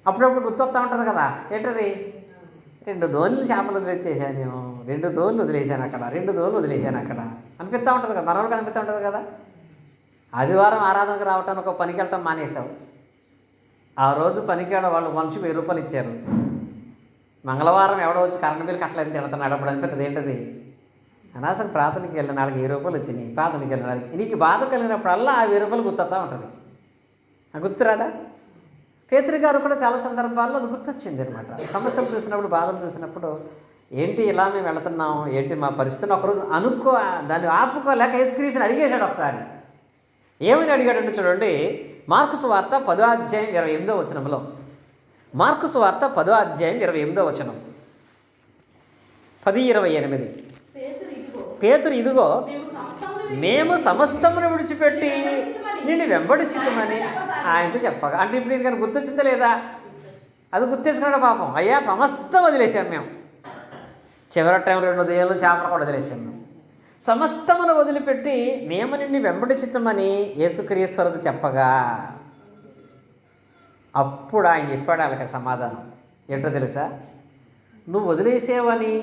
అప్పుడప్పుడు గుర్తొస్తూ ఉంటుంది కదా, ఏంటది? 2 దోణులు చేపలు వదిలేసాను నేను, 2 దోణులు వదిలేసాను అక్కడ, 2 దోణులు వదిలేసాను అక్కడ అనిపిస్తూ ఉంటుంది కదా, మనవలకు అనిపిస్తూ ఉంటుంది కదా. ఆదివారం ఆరాధనకు రావటానికి ఒక పనికి వెళ్ళటం మానేశావు. ఆ రోజు పనికి వెళ్ళ వాళ్ళు మనిషి 1000 రూపాయలు ఇచ్చారు. మంగళవారం ఎవడో వచ్చి కరెంట్ బిల్ కట్టలేదు తిడుతున్నాడు. అప్పుడు అనిపిస్తుంది ఏంటది? అనవసరం ప్రార్థనకి వెళ్ళిన నాలుగు 1000 రూపాయలు వచ్చినాయి. ప్రార్థనకి వెళ్ళిన నాలుగు నీకు బాధ కలిగినప్పుడల్లా ఆ 1000 రూపాయలు గుర్తొస్తూ ఉంటుంది. గుర్తురాదా? పేతురు గారు కూడా చాలా సందర్భాల్లో అది గుర్తొచ్చింది అనమాట. సమస్యలు చూసినప్పుడు, బాధలు చూసినప్పుడు, ఏంటి ఇలా మేము వెళుతున్నాం, ఏంటి మా పరిస్థితిని ఒకరోజు దాన్ని ఆపుకోలేక యేసుక్రీస్తుని అడిగేశాడు ఒకసారి. ఏమని అడిగాడంటే చూడండి, మార్కు సువార్త 10వ అధ్యాయం 28వ వచనంలో. మార్కు సువార్త 10వ అధ్యాయం 28వ వచనం. 10:28. పేతురు ఇదిగో మేము సమస్తమును విడిచిపెట్టి నిన్ను వెంబడించుతామని ఆయనతో చెప్పగా, అంటే ఇప్పుడు నేను గుర్తొచ్చిందా లేదా? అది గుర్తించుకున్నాడు పాపం. అయ్యా సమస్తం వదిలేసాం మేము, చివరి టైంలో 2 దోణులు చేపలు కూడా వదిలేసాం మేము. సమస్తమును వదిలిపెట్టి మేము నిన్ను వెంబడించుతామని యేసుక్రీస్తు చెప్పగా అప్పుడు ఆయన చెప్పాడు వాళ్ళకి సమాధానం. ఏంటో తెలుసా? నువ్వు వదిలేసేవని,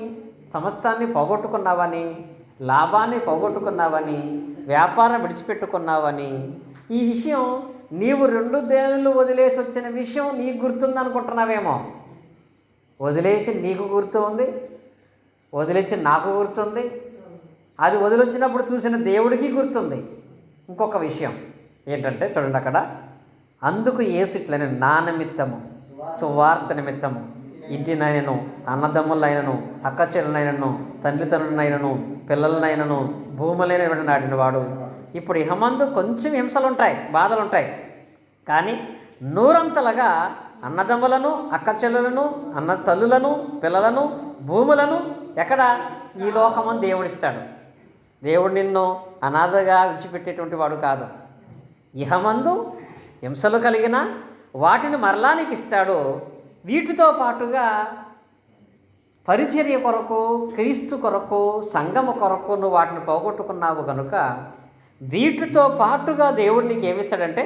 సమస్తాన్ని పోగొట్టుకున్నావని, లాభాన్ని పోగొట్టుకున్నావని, వ్యాపారం విడిచిపెట్టుకున్నావని, ఈ విషయం నీవు 2 దోణులు వదిలేసి వచ్చిన విషయం నీకు గుర్తుందనుకుంటున్నావేమో. వదిలేసి నీకు గుర్తు ఉంది, వదిలేసి నాకు గుర్తుంది, అది వదిలొచ్చినప్పుడు చూసిన దేవుడికి గుర్తుంది. ఇంకొక విషయం ఏంటంటే చూడండి అక్కడ, అందుకు యేసు ఇట్లని నా నిమిత్తము, సువార్త నిమిత్తము ఇంటినైనను, అన్నదమ్ములైనను, అక్కచెల్లెలైనను, తండ్రిదండ్రులైనను, పిల్లలనైనను, భూములైన నాటిన వాడు ఇప్పుడు ఇహమందు కొంచెం హింసలుంటాయి, బాధలుంటాయి, కానీ 100 అన్నదమ్ములను, అక్కచెల్లెలను, అన్న తల్లులను, పిల్లలను, భూములను ఎక్కడ? ఈ లోకమని దేవుడిస్తాడు. దేవుడు నిన్ను అనాథగా విడిచిపెట్టేటువంటి వాడు కాదు. ఇహమందు హింసలు కలిగిన వాటిని మరలా నీకు ఇస్తాడు. వీటితో పాటుగా పరిచర్య కొరకు, క్రీస్తు కొరకు, సంఘము కొరకు నువ్వు వాటిని పోగొట్టుకున్నావు కనుక వీటితో పాటుగా దేవుడు నీకు ఏమిస్తాడంటే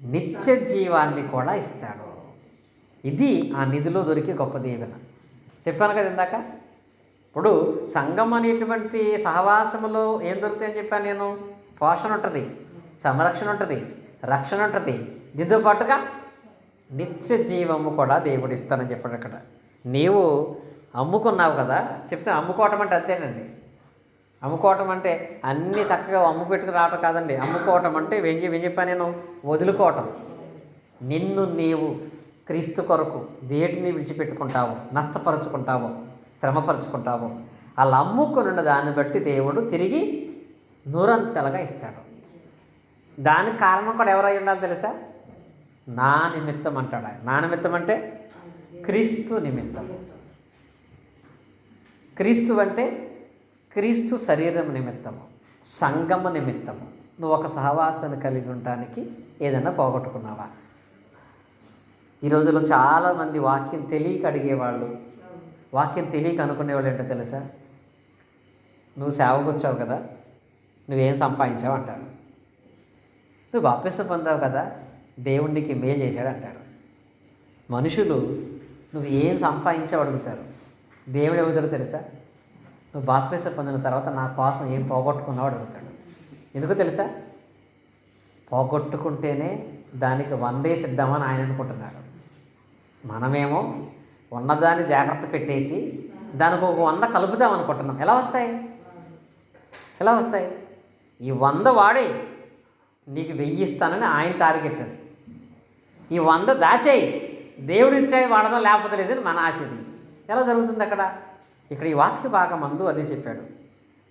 నిత్య జీవాన్ని కూడా ఇస్తాడు. ఇది ఆ నిధిలో దొరికే గొప్ప దీవెన. చెప్పాను కదా ఇందాక. ఇప్పుడు సంఘం అనేటువంటి సహవాసములో ఏం దొరుకుతాయని చెప్పాను నేను? పోషణ ఉంటుంది, సంరక్షణ ఉంటుంది, రక్షణ ఉంటుంది, దీంతో పాటుగా నిత్య జీవము కూడా దేవుడు ఇస్తానని చెప్పాడు అక్కడ. నీవు అమ్ముకున్నావు కదా, చెప్తే అమ్ముకోవటం అంటే అంతేనండి. అమ్ముకోవటం అంటే అన్నీ చక్కగా అమ్ము పెట్టుకుని రావటం కాదండి. అమ్ముకోవటం అంటే ఏం చెప్పాను నేను? వదులుకోవటం. నిన్ను నీవు క్రీస్తు కొరకు వేటిని విడిచిపెట్టుకుంటావు, నష్టపరుచుకుంటావు, శ్రమపరుచుకుంటావు, అలా అమ్ముకున్న దాన్ని బట్టి దేవుడు తిరిగి 100 ఇస్తాడు. దానికి కారణం కూడా ఎవరై ఉండాలి తెలుసా? నా నిమిత్తం అంటాడు ఆయన. నా నిమిత్తం అంటే క్రీస్తు నిమిత్తము. క్రీస్తు అంటే క్రీస్తు శరీరం నిమిత్తము, సంగమ నిమిత్తము. నువ్వు ఒక సహవాసాన్ని కలిగి ఉండటానికి ఏదైనా పోగొట్టుకున్నావా? ఈ రోజుల్లో చాలామంది వాక్యం తెలియక అడిగేవాళ్ళు, వాక్యం తెలియక అనుకునేవాళ్ళు ఏంటో తెలుసా? నువ్వు సేవకు వచ్చావు కదా, నువ్వేం సంపాదించావు అంటారు. నువ్వు బాప్తిసం పొందావు కదా, దేవుడికి మేలు చేశాడు అంటారు. మనుషులు నువ్వు ఏం సంపాదించావు అడుగుతారు. దేవుడు ఏమవుతాడో తెలుసా? నువ్వు బాప్తిసం పొందిన తర్వాత నా కోసం ఏం పోగొట్టుకున్నావు అడుగుతాడు. ఎందుకు తెలుసా? పోగొట్టుకుంటేనే దానికి 100 ఇద్దామని ఆయన అనుకుంటున్నాడు. మనమేమో ఉన్నదాన్ని జాగ్రత్త పెట్టేసి దానికి ఒక 100 కలుపుదాం అనుకుంటున్నాం. ఎలా వస్తాయి? ఈ 100 వాడి నీకు 1000 ఇస్తానని ఆయన టార్గెట్. అది ఈ 100 దాచేయి, దేవుడు ఇచ్చాయి వాడదాం, లేకపోతే లేదని మన ఆశది. ఎలా జరుగుతుంది అక్కడ? ఇక్కడ ఈ వాక్య భాగం అందు అదే చెప్పాడు.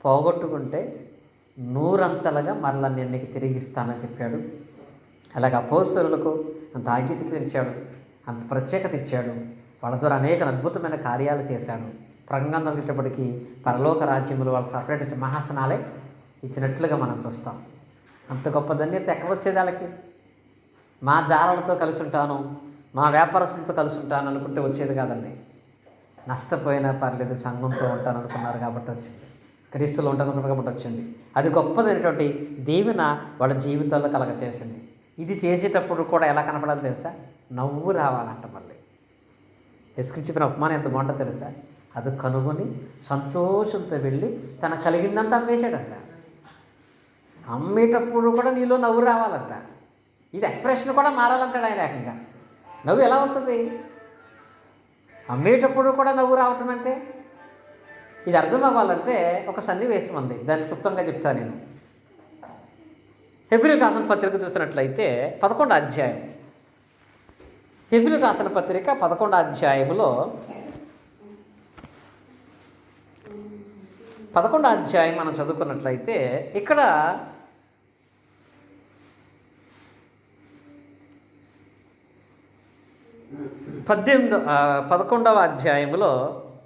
పోగొట్టుకుంటే 100 అంతలుగా మరలా నేను నీకు తిరిగిస్తానని చెప్పాడు. అలాగే అపోస్తలులకు అంత ఆజ్ఞత ఇచ్చాడు, అంత ప్రత్యేకత ఇచ్చాడు. వాళ్ళ ద్వారా అనేక అద్భుతమైన కార్యాలు చేశాడు. ప్రజ్ఞానం ఇప్పటికీ పరలోక రాజ్యములు వాళ్ళకి సపరేట్ సింహాసనాలే ఇచ్చినట్లుగా మనం చూస్తాం. అంత గొప్ప ధన్యత ఎక్కడ వచ్చేది వాళ్ళకి? మా జాలలతో కలిసి ఉంటాను, మా వ్యాపారస్తులతో కలిసి ఉంటాను అనుకుంటే వచ్చేది కాదండి. నష్టపోయినా పర్లేదు, సంఘంతో ఉంటాను అనుకున్నారు కాబట్టి వచ్చింది, క్రీస్తులో ఉంటాను కాబట్టి వచ్చింది. అది గొప్పదైనటువంటి దీవెన వాళ్ళ జీవితాల్లో కలగచేసింది. ఇది చేసేటప్పుడు కూడా ఎలా కనపడాలి తెలుసా? నవ్వు రావాలంట. మళ్ళీ యేసుక్రీస్తు చెప్పిన ఉపమానం ఎంత బాగుంటుందో తెలుసా? అది కనుగొని సంతోషంతో వెళ్ళి తన కలిగిందంతా అమ్మేశాడంట. అమ్మేటప్పుడు కూడా నీలో నవ్వు రావాలంట. ఇది ఎక్స్ప్రెషన్ కూడా మారాలంటాడు ఆయన ఏకంగా. నవ్వు ఎలా అవుతుంది? అమ్మేటప్పుడు కూడా నవ్వు రావటం అంటే ఇది అర్థం అవ్వాలంటే ఒక సన్నివేశం ఉంది, దాన్ని క్లుప్తంగా చెప్తాను నేను. హెబ్రీయులకు రాసిన పత్రిక చూసినట్లయితే 11వ అధ్యాయం, హెబ్రీయులకు రాసిన పత్రిక 11వ అధ్యాయంలో 11వ అధ్యాయం మనం చదువుకున్నట్లయితే ఇక్కడ 11వ అధ్యాయంలో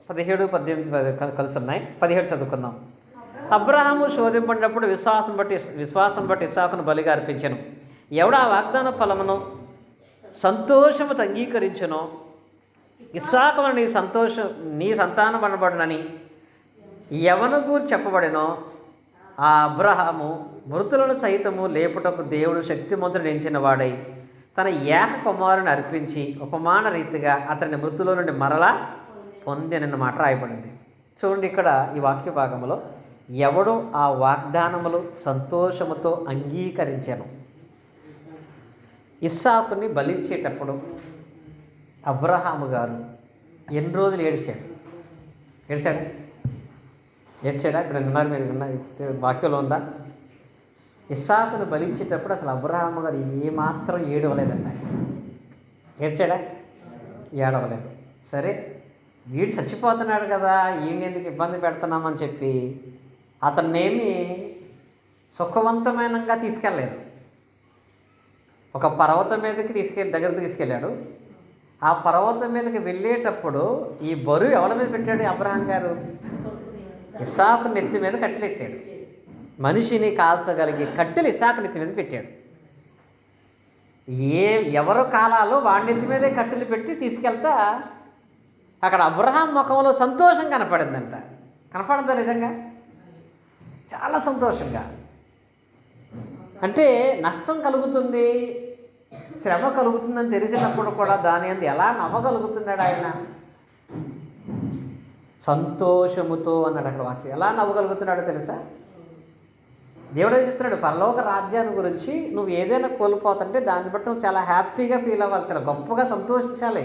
17, 18 కలిసి ఉన్నాయి. 17 చదువుకుందాం. అబ్రహాము శోధింపడినప్పుడు విశ్వాసం బట్టి ఇస్సాకును బలిగా అర్పించెను. ఎవడు ఆ వాగ్దాన ఫలమును సంతోషముతో అంగీకరించెనో, ఇస్సాకును నీ సంతానమనబడునని ఎవను గూర్చి చెప్పబడినో, ఆ అబ్రహాము మృతులను సైతము లేపుటకు దేవుడు శక్తిమంతుడు ఎంచిన వాడై తన ఏక కుమారుని అర్పించి ఉపమాన రీతిగా అతని మృతుల నుండి మరలా పొందిన మాట రాయబడింది. చూడండి, ఇక్కడ ఈ వాక్య భాగంలో ఎవడు ఆ వాగ్దానములు సంతోషముతో అంగీకరించాను. ఇస్సాకుని బలించేటప్పుడు అబ్రహాము గారు ఎన్ని రోజులు ఏడ్చాడా? ఇక్కడ ఉన్నారు, మీరు వాక్యంలో ఉందా? ఇస్సాకును బలించేటప్పుడు అసలు అబ్రహాము గారు ఏమాత్రం ఏడవలేదండి. ఏడ్చాడా? ఏడవలేదు. సరే, వీడు చచ్చిపోతున్నాడు కదా, ఈయన ఎందుకు ఇబ్బంది పెడుతున్నామని చెప్పి అతన్నేమి సుఖవంతమైనంగా తీసుకెళ్ళలేదు. ఒక పర్వతం మీదకి దగ్గరికి తీసుకెళ్ళాడు. ఆ పర్వతం మీదకి వెళ్ళేటప్పుడు ఈ బరువు ఎవరి మీద పెట్టాడు? అబ్రహాం గారు ఇస్సాకు నెత్తి మీద కట్టెలెట్టాడు. మనిషిని కాల్చగలిగే కట్టెలు ఇస్సాకు నెత్తి మీద పెట్టాడు. ఎవరు కాలాలో వాడి నెత్తి మీదే కట్టెలు పెట్టి తీసుకెళ్తా అక్కడ అబ్రహాం ముఖంలో సంతోషం కనపడిందంట. కనపడద్దా? నిజంగా చాలా సంతోషంగా. అంటే నష్టం కలుగుతుంది, శ్రమ కలుగుతుందని తెలిసినప్పుడు కూడా దాని అందు ఎలా నవ్వగలుగుతున్నాడు ఆయన? సంతోషముతో అన్నాడు అక్కడ వాక్యం. ఎలా నవ్వగలుగుతున్నాడో తెలుసా? దేవుడే చెప్తున్నాడు, పరలోక రాజ్యాన్ని గురించి నువ్వు ఏదైనా కోల్పోతుంటే దాన్ని బట్టి నువ్వు చాలా హ్యాపీగా ఫీల్ అవ్వాలి, చాలా గొప్పగా సంతోషించాలి.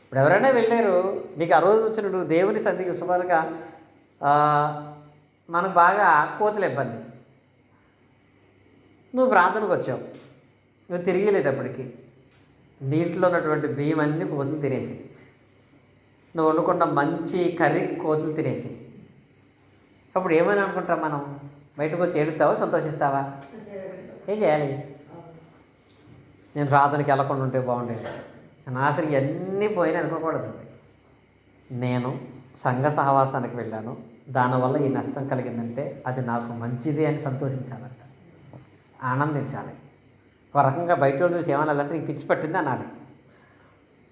ఇప్పుడు ఎవరైనా వెళ్ళారు, నీకు ఆ రోజు వచ్చిన నువ్వు దేవుని సన్నిధికి సుమారుగా మనకు బాగా కోతుల ఇబ్బంది, నువ్వు ప్రార్థనకు వచ్చావు, నువ్వు తిరిగి వెళ్ళేటప్పటికి నీటిలో ఉన్నటువంటి బియ్యం అన్నీ కోతులు తినేసి, నువ్వు వండుకున్న మంచి కర్రీ కోతులు తినేసి, అప్పుడు ఏమైనా అనుకుంటాం మనం? బయటకు వచ్చి ఏడుతావా, సంతోషిస్తావా? ఏం చేయాలి? నేను ప్రార్థనకి వెళ్ళకుండా ఉంటే బాగుండేది, నా అసలు ఇవన్నీ పోయినా అనుకోకూడదండి. నేను సంఘ సహవాసానికి వెళ్ళాను, దానివల్ల ఈ నష్టం కలిగిందంటే అది నాకు మంచిది అని సంతోషించాలంట, ఆనందించాలి. ఒక రకంగా బయట వాళ్ళు చూసి ఏమనాలంటే నీకు పిచ్చి పట్టింది అనాలి.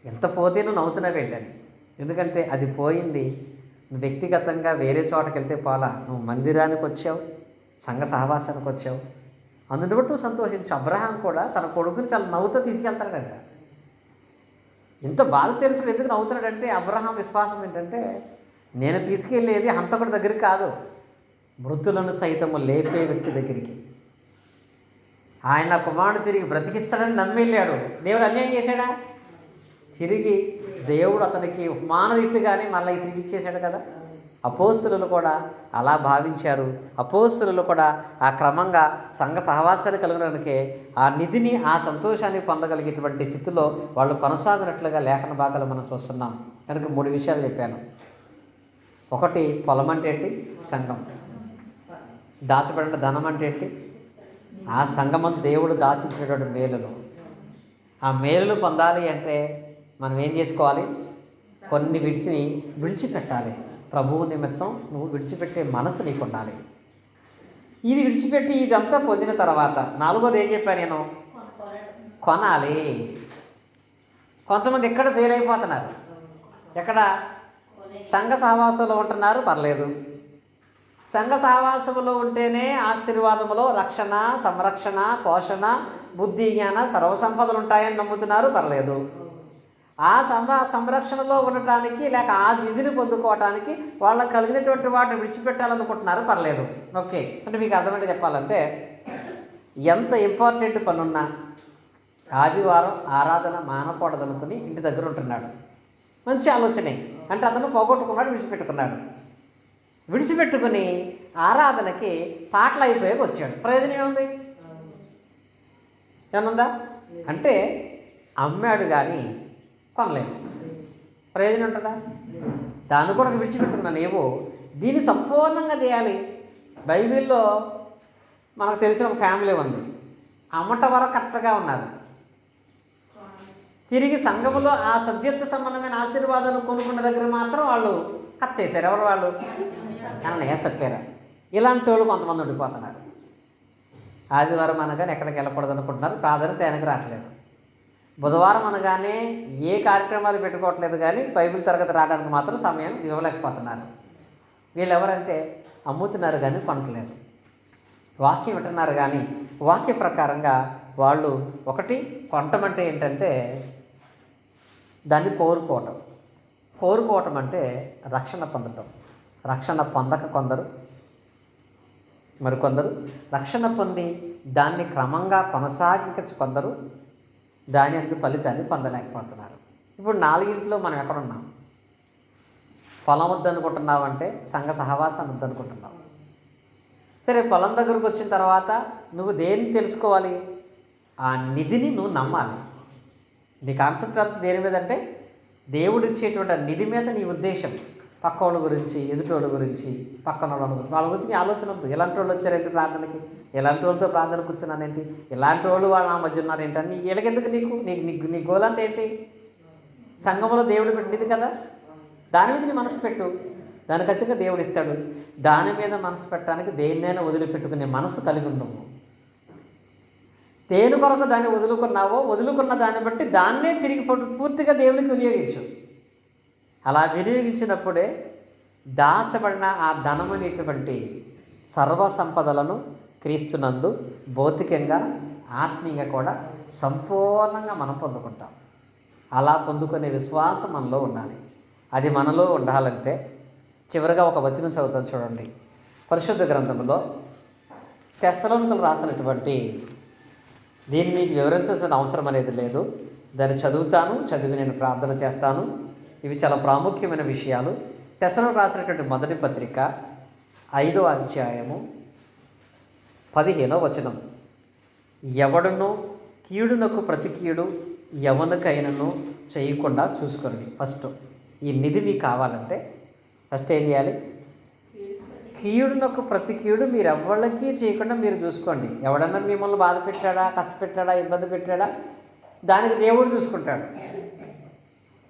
ఎంత పోతే నువ్వు నవ్వుతున్నావు ఏంటని. ఎందుకంటే అది పోయింది. నువ్వు వ్యక్తిగతంగా వేరే చోటకి వెళ్తే పోలా, నువ్వు మందిరానికి వచ్చావు, సంఘ సహవాసానికి వచ్చావు, అందుని బట్టి నువ్వు సంతోషించు. అబ్రహాం కూడా తన కొడుకుని చాలా నవ్వుతో తీసుకెళ్తాడంట. ఇంత బాధ తెలుసుకుని ఎందుకు నవ్వుతున్నాడంటే అబ్రహాం విశ్వాసం ఏంటంటే నేను తీసుకెళ్ళేది హంతకుడి దగ్గరికి కాదు, మృతులను సైతము లేపే వ్యక్తి దగ్గరికి. ఆయన కుమారుడు తిరిగి బ్రతికిస్తాడని నమ్మి వెళ్ళాడు. దేవుడు అన్యాయం చేశాడా? తిరిగి దేవుడు అతనికి ఉపమానరీతిగానే మళ్ళీ తిరిగి ఇచ్చేశాడు కదా. అపోస్తులు కూడా అలా భావించారు. అపోస్తులు కూడా ఆ క్రమంగా సంఘ సహవాసాన్ని కలగడానికే ఆ నిధిని, ఆ సంతోషాన్ని పొందగలిగేటువంటి స్థితిలో వాళ్ళు కొనసాగినట్లుగా లేఖన భాగాలు మనం చూస్తున్నాం. కనుక 3 విషయాలు చెప్పాను. ఒకటి, పొలం అంటే ఏంటి? సంఘం. దాచబడిన ధనం అంటే ఏంటి? ఆ సంఘం దేవుడు దాచించినటువంటి మేలులు. ఆ మేలులు పొందాలి అంటే మనం ఏం చేసుకోవాలి? కొన్ని వీటిని విడిచిపెట్టాలి. ప్రభువు నిమిత్తం నువ్వు విడిచిపెట్టే మనసు నీకు ఉండాలి. ఇది విడిచిపెట్టి ఇదంతా పొందిన తర్వాత 4వది ఏం చెప్పాను నేను? కొనాలి. కొంతమంది ఎక్కడ ఫెయిల్ అయిపోతున్నారు. ఎక్కడ? సంఘ సహవాసంలో ఉంటున్నారు, పర్లేదు. సంఘ సహవాసంలో ఉంటేనే ఆశీర్వాదములో రక్షణ, సంరక్షణ, పోషణ, బుద్ధి, జ్ఞాన, సర్వసంపదలు ఉంటాయని నమ్ముతున్నారు, పర్లేదు. ఆ సంరక్షణలో ఉండటానికి లేక ఆ నిధిని పొందుకోవటానికి వాళ్ళకి కలిగినటువంటి వాటిని విడిచిపెట్టాలనుకుంటున్నారు, పర్లేదు. ఓకే, అంటే మీకు అర్థమైతే చెప్పాలంటే ఎంత ఇంపార్టెంట్ పనున్నా ఆదివారం ఆరాధన మానకూడదనుకుని ఇంటి దగ్గర ఉంటున్నాడు. మంచి ఆలోచనే. అంటే అతను పోగొట్టుకున్నాడు, విడిచిపెట్టుకుని ఆరాధనకి పాటలు అయిపోయాక వచ్చాడు. ప్రయోజనం ఏముంది? ఏమనుందా? అంటే అమ్మాడు కానీ కొనలేదు. ప్రయోజనం ఉంటుందా? దాన్ని కూడా విడిచిపెట్టుకున్నాను. ఏవో దీన్ని సంపూర్ణంగా చేయాలి. బైబిల్లో మనకు తెలిసిన ఒక ఫ్యామిలీ ఉంది. అమ్మట వరకు కరెక్ట్గా ఉన్నారు. తిరిగి సంఘములో ఆ సభ్యత్వ సంబంధమైన ఆశీర్వాదాలు కొనుక్కున్న దగ్గర మాత్రం వాళ్ళు కట్ చేశారు. ఎవరు వాళ్ళు? అన్నయ్య సత్యారా. ఇలాంటి వాళ్ళు కొంతమంది ఉండిపోతున్నారు. ఆదివారం అనగానే ఎక్కడికి వెళ్ళకూడదు అనుకుంటున్నారు, ప్రాధాన్యత ఆయనకు రావట్లేదు. బుధవారం అనగానే ఏ కార్యక్రమాలు పెట్టుకోవట్లేదు, కానీ బైబిల్ తరగతి రావడానికి మాత్రం సమయం ఇవ్వలేకపోతున్నారు. వీళ్ళు ఎవరంటే అమ్ముతున్నారు కానీ కొనట్లేదు. వాక్యం వింటున్నారు కానీ వాక్య ప్రకారంగా వాళ్ళు ఒకటి కొనటం అంటే ఏంటంటే దాన్ని కోరుకోవటం అంటే రక్షణ పొందటం. రక్షణ పొందక కొందరు, మరికొందరు రక్షణ పొంది దాన్ని క్రమంగా కొనసాగించు కొందరు దాని అందు ఫలితాన్ని పొందలేకపోతున్నారు. ఇప్పుడు 4 మనం ఎక్కడున్నాం? పొలం వద్దనుకుంటున్నావు అంటే సంఘ సహవాసం వద్దనుకుంటున్నావు. సరే, పొలం దగ్గరకు వచ్చిన తర్వాత నువ్వు దేన్ని తెలుసుకోవాలి? ఆ నిధిని నువ్వు నమ్మాలి. నీ కాన్సెప్ట్ అంతా దేని మీద అంటే దేవుడు ఇచ్చేటువంటి నిధి మీద నీ ఉద్దేశం. పక్క వాళ్ళ గురించి, ఎదుటోళ్ళ గురించి, పక్కన వాళ్ళ గురించి నీ ఆలోచన వద్దు. ఎలాంటి వాళ్ళు వచ్చారేంటి ప్రార్థనకి, ఎలాంటి వాళ్ళతో ప్రార్థన కూర్చున్నానేంటి, ఎలాంటి వాళ్ళు వాళ్ళ నా మధ్య ఉన్నారేంటి అని వీళ్ళకెందుకు? నీ గోల్ అంతా ఏంటి? సంఘంలో దేవుడు పెట్టింది కదా, దాని మీద నీ మనసు పెట్టు. దాని ఖచ్చితంగా దేవుడు ఇస్తాడు. దాని మీద మనసు పెట్టడానికి దేన్నైనా వదిలిపెట్టుకునే మనసు కలిగి ఉండవు. దేని కొరకు దాన్ని వదులుకున్నావో వదులుకున్న దాన్ని బట్టి దాన్నే తిరిగి పూర్తిగా దేవునికి వినియోగించు. అలా వినియోగించినప్పుడే దాచబడిన ఆ ధనమనేటువంటి సర్వసంపదలను క్రీస్తునందు భౌతికంగా, ఆత్మీయంగా కూడా సంపూర్ణంగా మనం పొందుకుంటాం. అలా పొందుకునే విశ్వాసం మనలో ఉండాలి. అది మనలో ఉండాలంటే చివరిగా ఒక వచనం చదువుతాను చూడండి. పరిశుద్ధ గ్రంథంలో తెస్సలోనికలు రాసినటువంటి, దీన్ని మీకు వివరించాల్సిన అవసరం అనేది లేదు, దాన్ని చదివి నేను ప్రార్థన చేస్తాను. ఇవి చాలా ప్రాముఖ్యమైన విషయాలు. తెస్సలోనికలకు రాసినటువంటి మొదటి పత్రిక 5వ అధ్యాయము 15వ వచనం. ఎవడునో కీడునకు ప్రతి కీడు ఎవరికైనాను చేయకుండా చూసుకోండి. ఫస్ట్ ఈ నిధి మీకు కావాలంటే ఫస్ట్ ఏం చేయాలి? కీడునకు ప్రతి కీడు మీరు ఎవరికి చేయకుండా మీరు చూసుకోండి. ఎవడన్నా మిమ్మల్ని బాధ పెట్టాడా, కష్టపెట్టాడా, ఇబ్బంది పెట్టాడా, దానికి దేవుడు చూసుకుంటాడు.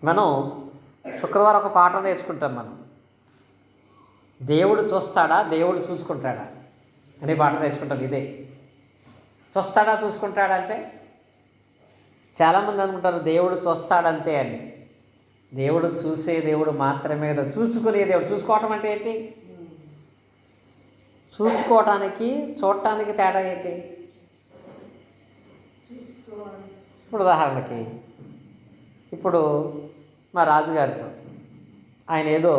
మనం శుక్రవారం ఒక పాఠం నేర్చుకుంటాం. మనం దేవుడు చూస్తాడా, దేవుడు చూసుకుంటాడా అనే పాఠం నేర్చుకుంటాం. ఇదే చూస్తాడా చూసుకుంటాడా అంటే చాలామంది అనుకుంటారు దేవుడు చూస్తాడంతే అని. దేవుడు చూసే దేవుడు మాత్రమే కదా, చూసుకునే దేవుడు. చూసుకోవటం అంటే ఏంటి? చూసుకోవటానికి చూడటానికి తేడా ఏంటి? ఇప్పుడు ఉదాహరణకి ఇప్పుడు మా రాజుగారితో ఆయన ఏదో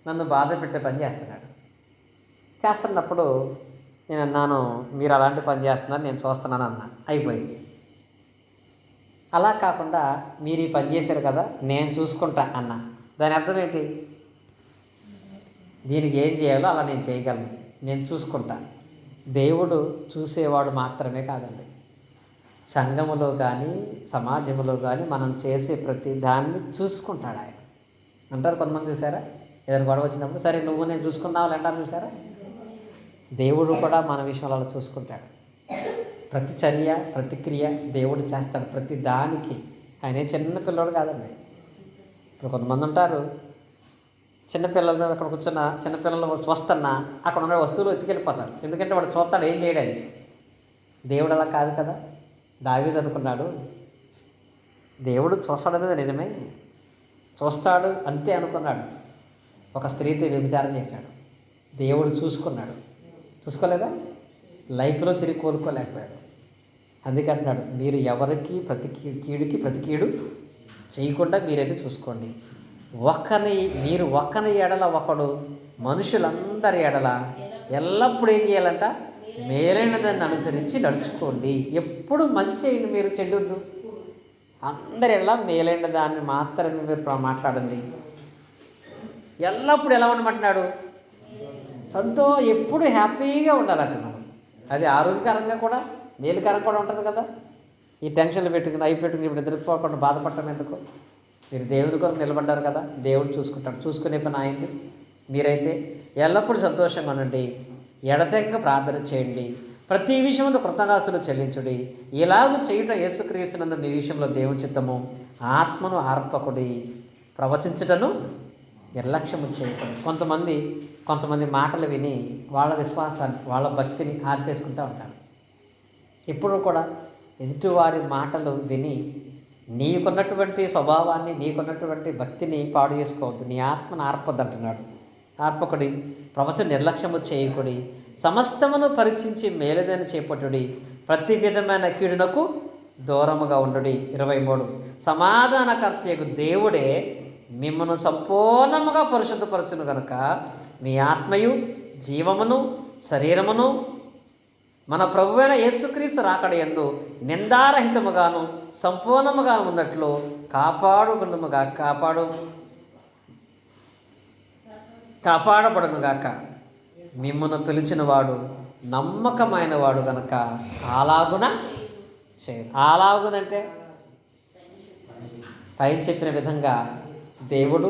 నన్ను బాధ పెట్టే పని చేస్తున్నప్పుడు నేను అన్నాను, మీరు అలాంటి పని చేస్తున్నారు, నేను చూస్తున్నాను అన్నా, అయిపోయింది. అలా కాకుండా మీరు ఈ పని చేశారు కదా, నేను చూసుకుంటా అన్నా. దాని అర్థం ఏంటి? దీనికి ఏం చేయాలో అలా నేను చేయగలను, నేను చూసుకుంటా. దేవుడు చూసేవాడు మాత్రమే కాదండి. సంఘములో కానీ సమాజంలో కానీ మనం చేసే ప్రతి దాన్ని చూసుకుంటాడు ఆయన. అంటారు కొంతమంది, చూసారా? ఏదైనా గొడవ వచ్చినప్పుడు సరే నువ్వు నేను చూసుకుందాం అంటారు, చూసారా? దేవుడు కూడా మన విషయంలో అలా చూసుకుంటాడు. ప్రతి చర్య ప్రతిక్రియ దేవుడు చేస్తాడు, ప్రతి దానికి. ఆయనే చిన్న పిల్లోడు కాదండి. ఇప్పుడు కొంతమంది ఉంటారు, చిన్నపిల్లలు అక్కడ కూర్చున్న చిన్నపిల్లలు చూస్తున్నా అక్కడ ఉన్న వస్తువులు ఎత్తుకెళ్ళిపోతారు. ఎందుకంటే వాడు చూస్తాడు, ఏం చేయడని. దేవుడు అలా కాదు కదా. దావీదు అనుకున్నాడు, దేవుడు చూస్తాడనేది నిజమే, చూస్తాడు అంతే అనుకున్నాడు. ఒక స్త్రీతో వ్యభిచారం చేశాడు, దేవుడు చూసుకున్నాడు. చూసుకోలేదా? లైఫ్లో తిరిగి కోలుకోలేకపోయాడు. అందుకే అంటున్నాడు, మీరు ఎవరికి కీడుకి ప్రతి కీడు చేయకుండా మీరైతే చూసుకోండి. మీరు ఒక్కని ఎడల ఒకడు మనుషులందరి ఎడల ఎల్లప్పుడూ ఏం చేయాలంట? మేలైన దాన్ని అనుసరించి నడుచుకోండి. ఎప్పుడు మంచి చేయండి, మీరు చెడ్డొద్దు. అందరి ఎలా మేలైన దాన్ని మాత్రమే మీరు మాట్లాడండి. ఎల్లప్పుడు ఎలా ఉండమంటున్నాడు? ఎప్పుడు హ్యాపీగా ఉండాలంటున్నాడు. అది ఆరోగ్యకరంగా కూడా మేలుకరంగా కూడా ఉంటుంది కదా. ఈ టెన్షన్లు పెట్టుకుని పెట్టుకుని ఇప్పుడు ఎదుర్కోకుండా బాధపడటం ఎందుకు? మీరు దేవుని కొరకు నిలబడ్డారు కదా, దేవుడు చూసుకుంటాడు. చూసుకునే పని అయింది. మీరైతే ఎల్లప్పుడూ సంతోషంగా ఉండండి, ఎడతెగక ప్రార్థన చేయండి, ప్రతి విషయంలో కృతజ్ఞతాస్తుతులు చెల్లించుడి. ఇలాగూ చేయటం యేసుక్రీస్తునందు మీ విషయంలో దేవుని చిత్తము. ఆత్మను ఆర్పకుడి, ప్రవచించుటను నిర్లక్ష్యము చేయకూడదు. కొంతమంది మాటలు విని వాళ్ళ విశ్వాసాన్ని, వాళ్ళ భక్తిని ఆర్పేసుకుంటూ ఉంటారు. ఇప్పుడు కూడా ఎదుటివారి మాటలు విని నీకున్నటువంటి స్వభావాన్ని, నీకున్నటువంటి భక్తిని పాడు చేసుకోవద్దు. నీ ఆత్మను ఆర్పొద్దు అంటున్నాడు. ఆర్పకుడి, ప్రవచన నిర్లక్ష్యము చేయకుడి, సమస్తమును పరీక్షించి మేలదని చేపట్టుడి, ప్రతి విధమైన కీడునకు దూరముగా ఉండుడి. 23 సమాధానకర్తయగు దేవుడే మిమ్మల్ని సంపూర్ణముగా పరిశుద్ధపరచును గనుక మీ ఆత్మయు జీవమును శరీరమును మన ప్రభువైన యేసుక్రీస్తు రాకడ యందు నిందారహితముగాను సంపూర్ణముగా ఉన్నట్లు కాపాడబడునుగాక. మిమ్మల్ని పిలిచిన వాడు నమ్మకమైన వాడు గనక అలాగున చేయరు. అలాగునంటే పైన చెప్పిన విధంగా దేవుడు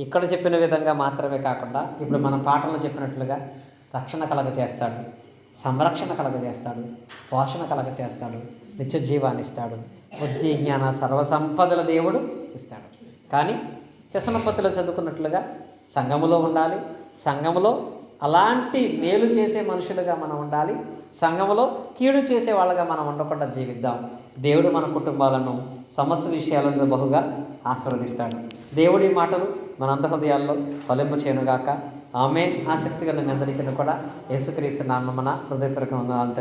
ఇక్కడ చెప్పిన విధంగా మాత్రమే కాకుండా ఇప్పుడు మన పాఠంలో చెప్పినట్లుగా రక్షణ కలగజేస్తాడు, సంరక్షణ కలగజేస్తాడు, పోషణ కలగజేస్తాడు, నిత్య జీవాన్ని ఇస్తాడు, బుద్ధి జ్ఞాన సర్వసంపదల దేవుడు ఇస్తాడు. కానీ వ్యసనపతిలో చదువుకున్నట్లుగా సంఘములో ఉండాలి. సంఘములో అలాంటి మేలు చేసే మనుషులుగా మనం ఉండాలి. సంఘములో కీడు చేసే వాళ్ళగా మనం ఉండకుండా జీవిద్దాం. దేవుడు మన కుటుంబాలను సమస్త విషయాలను బహుగా ఆశీర్వదిస్తాడు. దేవుడి మాటలు మనందరి హృదయాల్లో ఫలింపు చేయనుగాక. ఆమేన్. ఆసక్తి గల మీ అందరికీ కూడా యేసుక్రీస్తు నామమున హృదయపూర్వక వందనాలు.